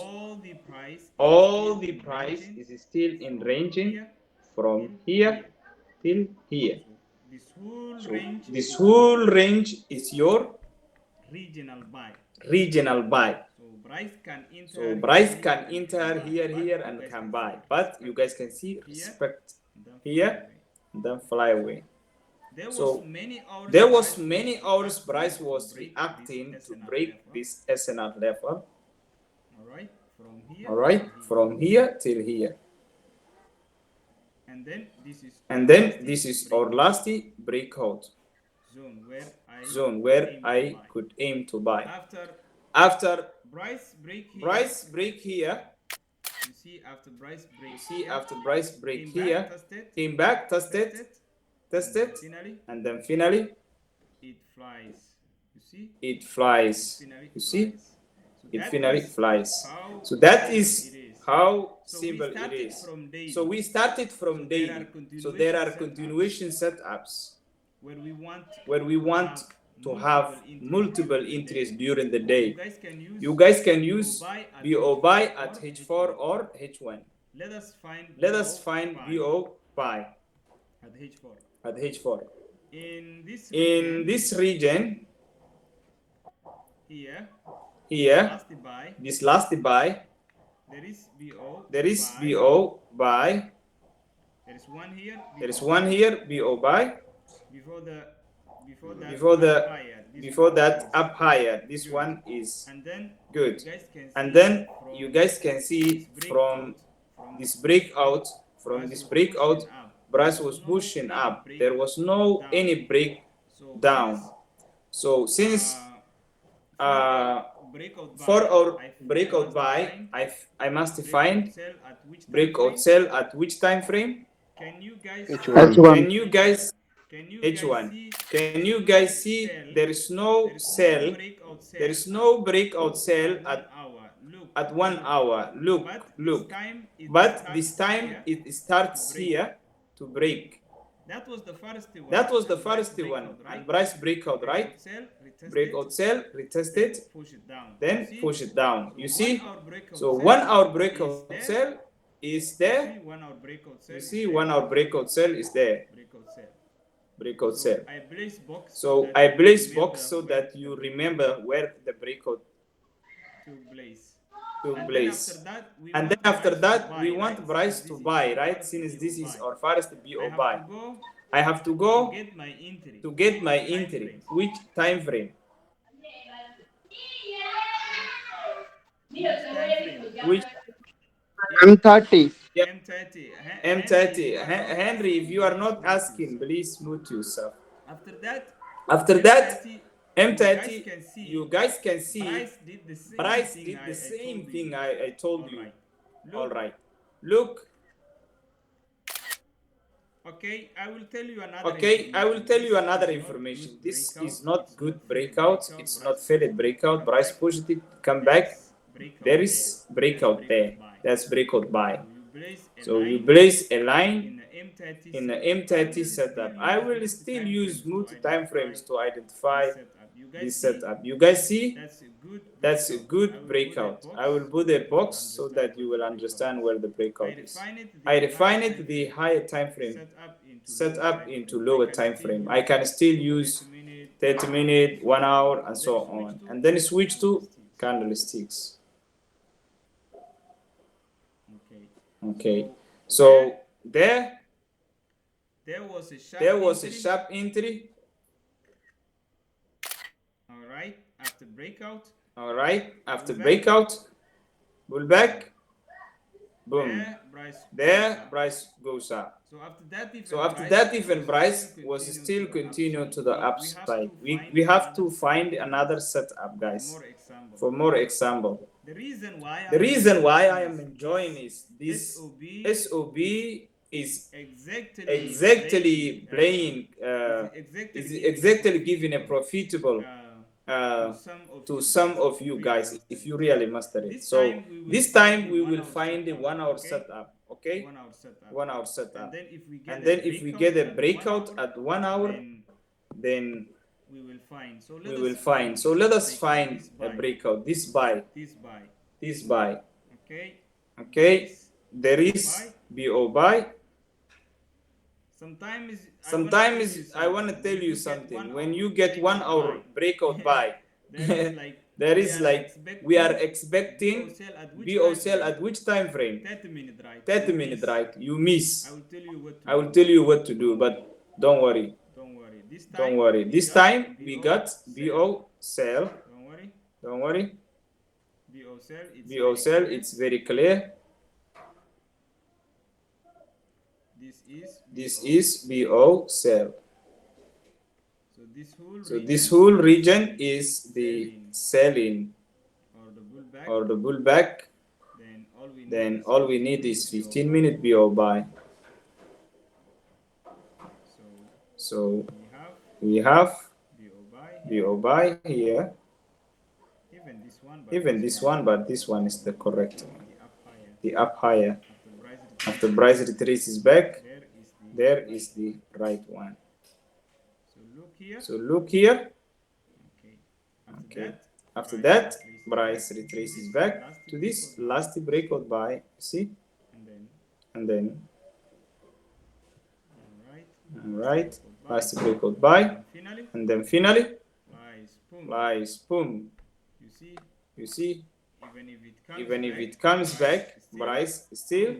All the price is still in ranging from here till here. So this whole range is your regional buy. So price can enter here and can buy, but you guys can see respect here and then fly away. So there was many hours price was reacting to break this SNR level. All right, from here till here. And then this is our last breakout zone where I could aim to buy. After price break here, you see after price break here, came back, tested, and then finally it flies. You see, it finally flies. So that is how simple it is. So we started from daily. So there are continuation setups where we want to have multiple entries during the day. You guys can use BO buy at H4 or H1. Let us find BO buy at H4. In this region, here, this last buy, there is BO buy. There is one here, BO buy. Before that up higher, this one is good. And then you guys can see from this breakout, price was pushing up. There was no any breakdown. So since breakout buy, I must find breakout sell at which time frame? H1. Can you guys H1? Can you guys see there is no sell? There is no breakout sell at 1 hour. Look. But this time it starts here to break. That was the first one. And price breakout, right? Breakout sell, retested, then push it down. You see? So 1 hour breakout sell is there. You see 1 hour breakout sell is there. Breakout sell. So I place box so that you remember where the breakout took place. And then after that, we want price to buy, right? Since this is our first BO buy. I have to go to get my entry. Which time frame? Which M30. Yep. M30. Henry, if you are not asking, please mute yourself. After that, M30, you guys can see price did the same thing I told you. All right. Look. Okay, I will tell you another information. This is not good breakout. It's not failed breakout. Price pushed it, come back. There is breakout there. That's breakout buy. So you place a line in the M30 setup. I will still use multi time frames to identify this setup. You guys see? That's a good breakout. I will put a box so that you will understand where the breakout is. I refine it the higher time frame, set up into lower time frame. I can still use 30 minutes, 1 hour, and so on. And then switch to candlesticks. Okay, so there was a sharp entry. All right, after breakout, pullback, boom. There, price goes up. So after that, even price was still continue to the upside. We have to find another setup, guys, for more example. The reason why I am enjoying is this SOB is exactly playing, is exactly giving a profitable to some of you guys if you really master it. So this time we will find a 1 hour setup, okay? 1 hour setup. And then if we get a breakout at 1 hour, then we will find. So let us find a breakout. This buy. Okay. There is BO buy. Sometimes I want to tell you something. When you get 1 hour breakout buy, there is like we are expecting BO sell at which time frame? 30 minutes, right? You miss. I will tell you what to do, but don't worry. Don't worry. This time we got BO sell. Don't worry. BO sell, it's very clear. This is BO sell. So this whole region is the selling or the pullback. Then all we need is 15-minute BO buy. So we have BO buy here. Even this one, but this one is the correct one. The up higher. After price retraces back, there is the right one. So look here. Okay. After that, price retraces back to this last breakout buy. See? And then, all right, last breakout buy, and then finally, price boom. You see? Even if it comes back, price still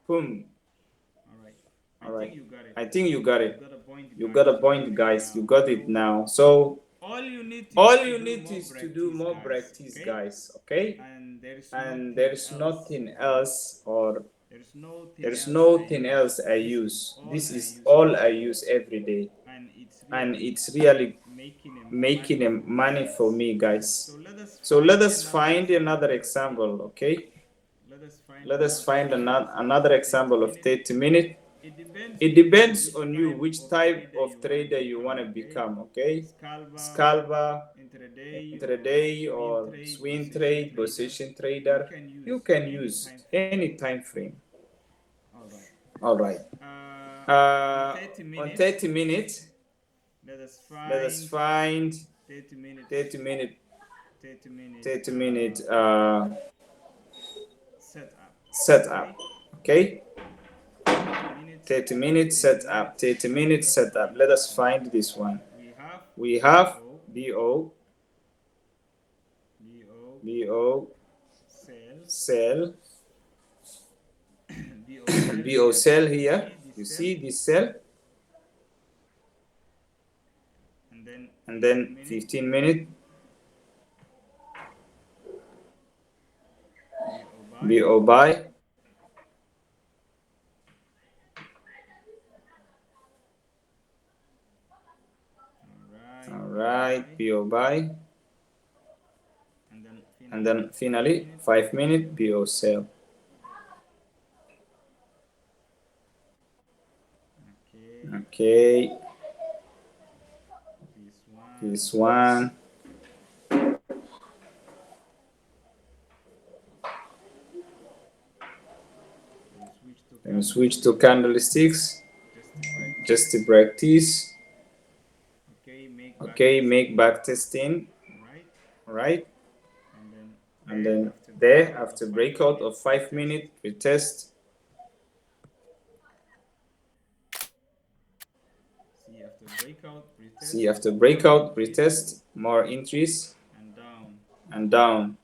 boom. All right. I think you got it. You got a point, guys. You got it now. So all you need is to do more practice, guys. Okay? And there's nothing else, or there's nothing else I use. This is all I use every day, and it's really making a money for me, guys. So let us find another example, okay? Let us find another example of 30 minutes. It depends on you which type of trader you want to become, okay? Scalper, intraday, or swing trade, position trader. You can use any time frame. All right. On 30 minutes, let us find 30 minute setup. Okay. 30 minutes setup. 30 minutes setup. Let us find this one. We have BO cell BO cell here. You see this cell? And then 15 minutes BO buy. All right, BO buy. And then finally 5 minutes BO sell. Okay. This one. Let me switch to candlesticks just to practice. Okay, make back testing. Right? And then there, after breakout of 5 minutes, retest. See after breakout, retest, more entries, and down.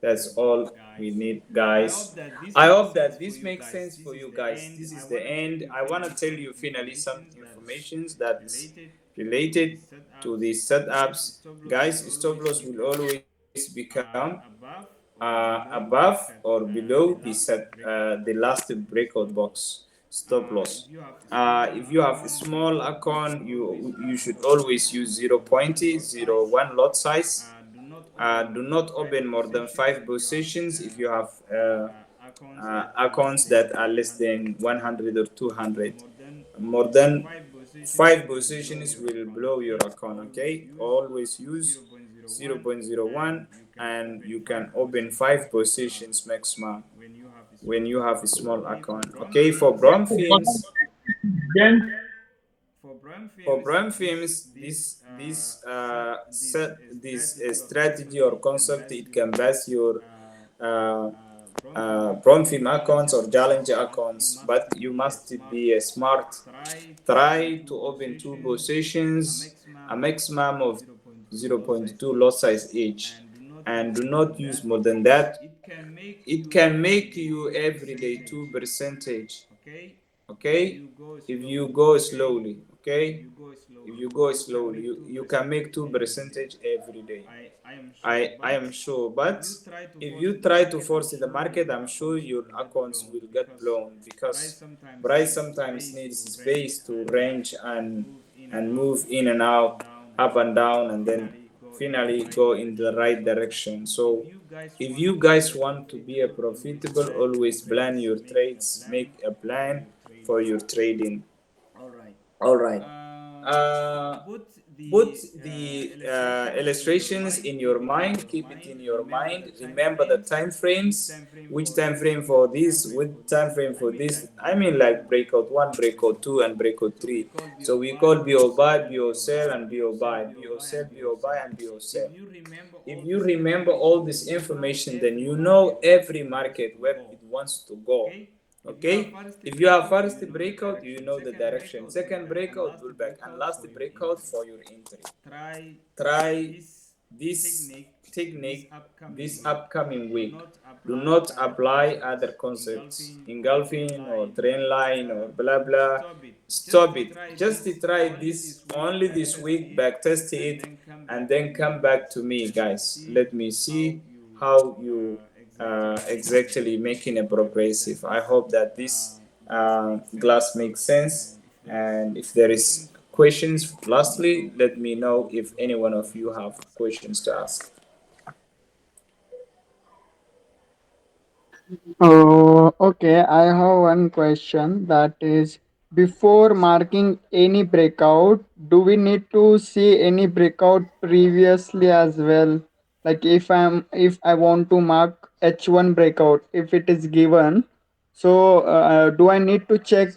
That's all we need, guys. I hope that this makes sense for you guys. This is the end. I want to tell you finally some information that is related to these setups. Guys, stop loss will always become above or below the last breakout box stop loss. If you have a small account, you should always use 0.01 lot size. Do not open more than 5 positions if you have accounts that are less than 100 or 200. More than 5 positions will blow your account, okay? Always use 0.01 and you can open 5 positions maximum when you have a small account. Okay, for Brom Films, this strategy or concept, it can base your Brom Film accounts or challenge accounts, but you must be smart. Try to open 2 positions, a maximum of 0.2 lot size each, and do not use more than that. It can make you every day 2%. Okay, if you go slowly. Okay, if you go slowly, you can make 2% every day. I am sure, but if you try to force the market, I'm sure your accounts will get blown, because price sometimes needs space to range and move in and out, up and down, and then finally go in the right direction. So if you guys want to be a profitable, always plan your trades, make a plan for your trading. All right. Put the illustrations in your mind, keep it in your mind. Remember the time frames, which time frame for this, which time frame for this. I mean, like breakout 1, breakout 2, and breakout 3. So we call BO buy, BO sell, and BO buy, BO sell, BO buy, and BO sell. If you remember all this information, then you know every market where it wants to go. Okay, if you have first breakout, you know the direction. Second breakout, pullback, and last breakout for your entry. Try this technique this upcoming week. Do not apply other concepts, engulfing or trend line or blah blah. Stop it. Just try this only this week, back test it, and then come back to me, guys. Let me see how you exactly making a progressive. I hope that this class makes sense, and if there is questions. Lastly, let me know if any one of you have questions to ask. Oh, okay. I have one question, that is, before marking any breakout, do we need to see any breakout previously as well? Like if I want to mark H1 breakout, if it is given, so do I need to check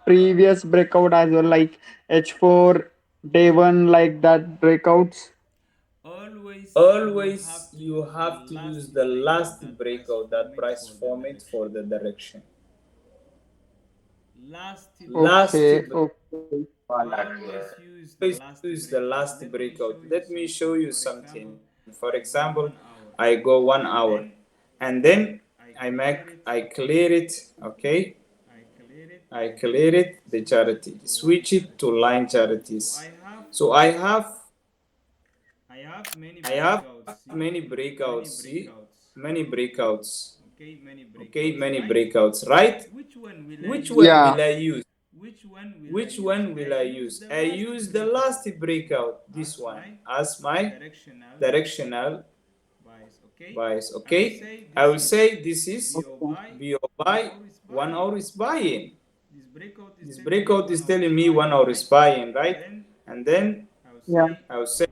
previous breakout as well, like H4 day one, like that breakouts? Always you have to use the last breakout that price format for the direction. Last Okay, breakout. okay. Always use the last breakout. Let me show you something. For example, I go 1 hour and then I clear it, okay? I clear it, the charity, switch it to line charities. So I have many breakouts, see? Many breakouts. Okay, many breakouts, right? Which one Yeah. will I use? Which one will I use? I use the last breakout, this one, as my directional bias. Okay, I will say this is BO buy, 1 hour is buying. This breakout is telling me 1 hour is buying, right? And then Yeah. I will say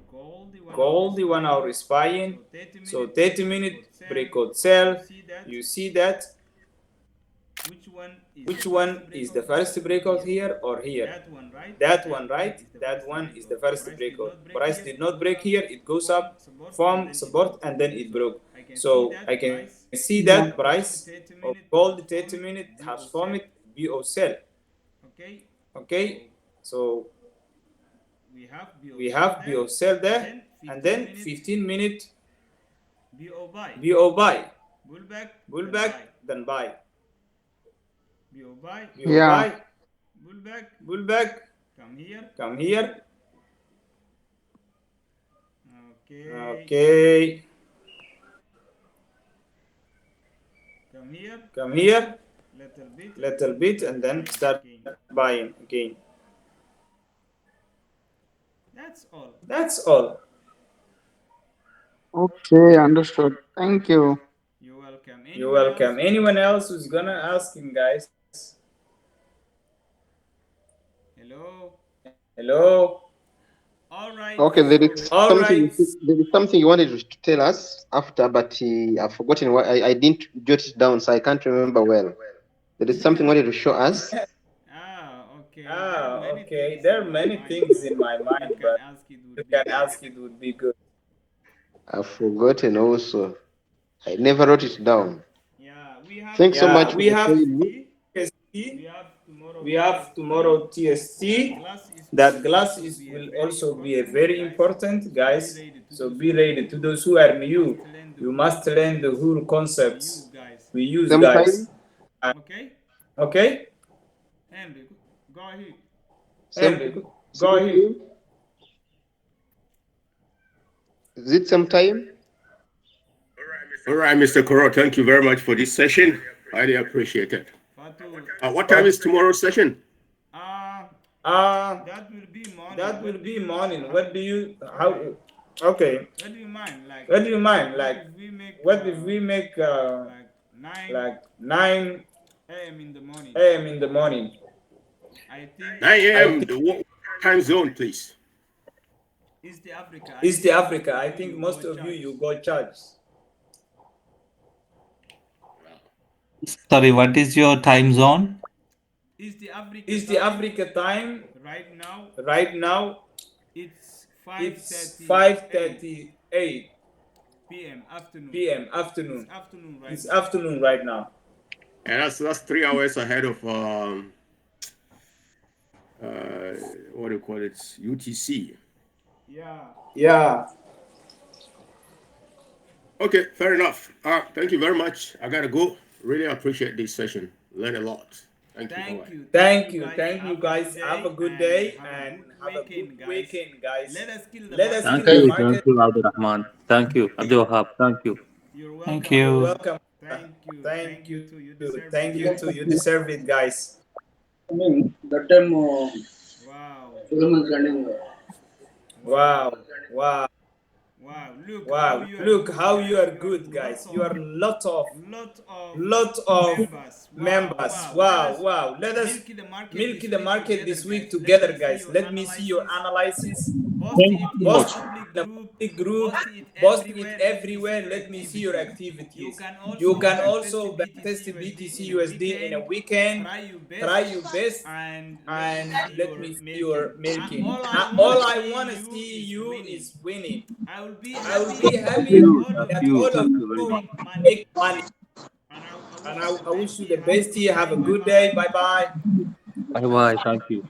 gold, the 1 hour is buying. So 30-minute breakout sell. You see that? Which one is the first breakout here or here? That one, right? That one is the first breakout. Price did not break here. It goes up, form support, and then it broke. So I can see that Yeah. price of gold 30-minute has formed BO sell. Okay, so we have BO sell there, and then 15-minute BO buy, pullback, then buy, BO Yeah. buy, pullback, come here, okay, come here, little bit, and then start buying again. That's all. Okay, understood. Thank you. You're welcome. Anyone else who's gonna ask him, guys? Hello. Okay, All right. there is something you wanted to tell us after, but I've forgotten what I didn't jot it down, so I can't remember well. There is something you wanted to show us. Okay. There are many things in my mind, but you can ask it would be good. I've forgotten also. I never wrote it down. Thanks so much for We have showing me. TST. We have tomorrow TST. That glass will also be a very important, guys. So be ready. To those who are new, you must learn the whole concepts we use, guys. Okay? Henry, go ahead. Is it sometime? All right, Mr. Koro, thank you very much for this session. Highly appreciate it. What time is tomorrow's session? That will be morning. What do you okay? What do you mind? Like, what if we make like 9 a.m. in the morning? 9 a.m. What time zone, please? East Africa. I think most of you go church. Sorry, what is your time zone? East Africa time right now it's 5:38 p.m. afternoon. It's afternoon right now. And that's 3 hours ahead of what do you call it? UTC. Yeah. Okay, fair enough. Thank you very much. I gotta go. Really appreciate this session. Learn a lot. Thank you. Thank you, guys. Have a good day and have a good weekend, guys. Let us Thank kill the you. market. Thank you, Abdurrahman. Thank you, Abdul Wahab. Thank you. Thank You're you. welcome. Thank you. Thank you too. You deserve it, guys. I mean, that time. Wow, wow. Wow, Wow, look how you are good, guys. You are lot of members. Wow, wow. Let us milk the market this week together, guys. Let me see your analysis. Thank you so Post much. it in a public group, post it everywhere. Let me see your activities. You can also backtest BTC USD in a weekend. Try your best and let me see your milking. All I want to see you is winning. I will be happy that all of you make money. And I wish you the best. Have a good day. Bye bye. Bye bye. Thank you.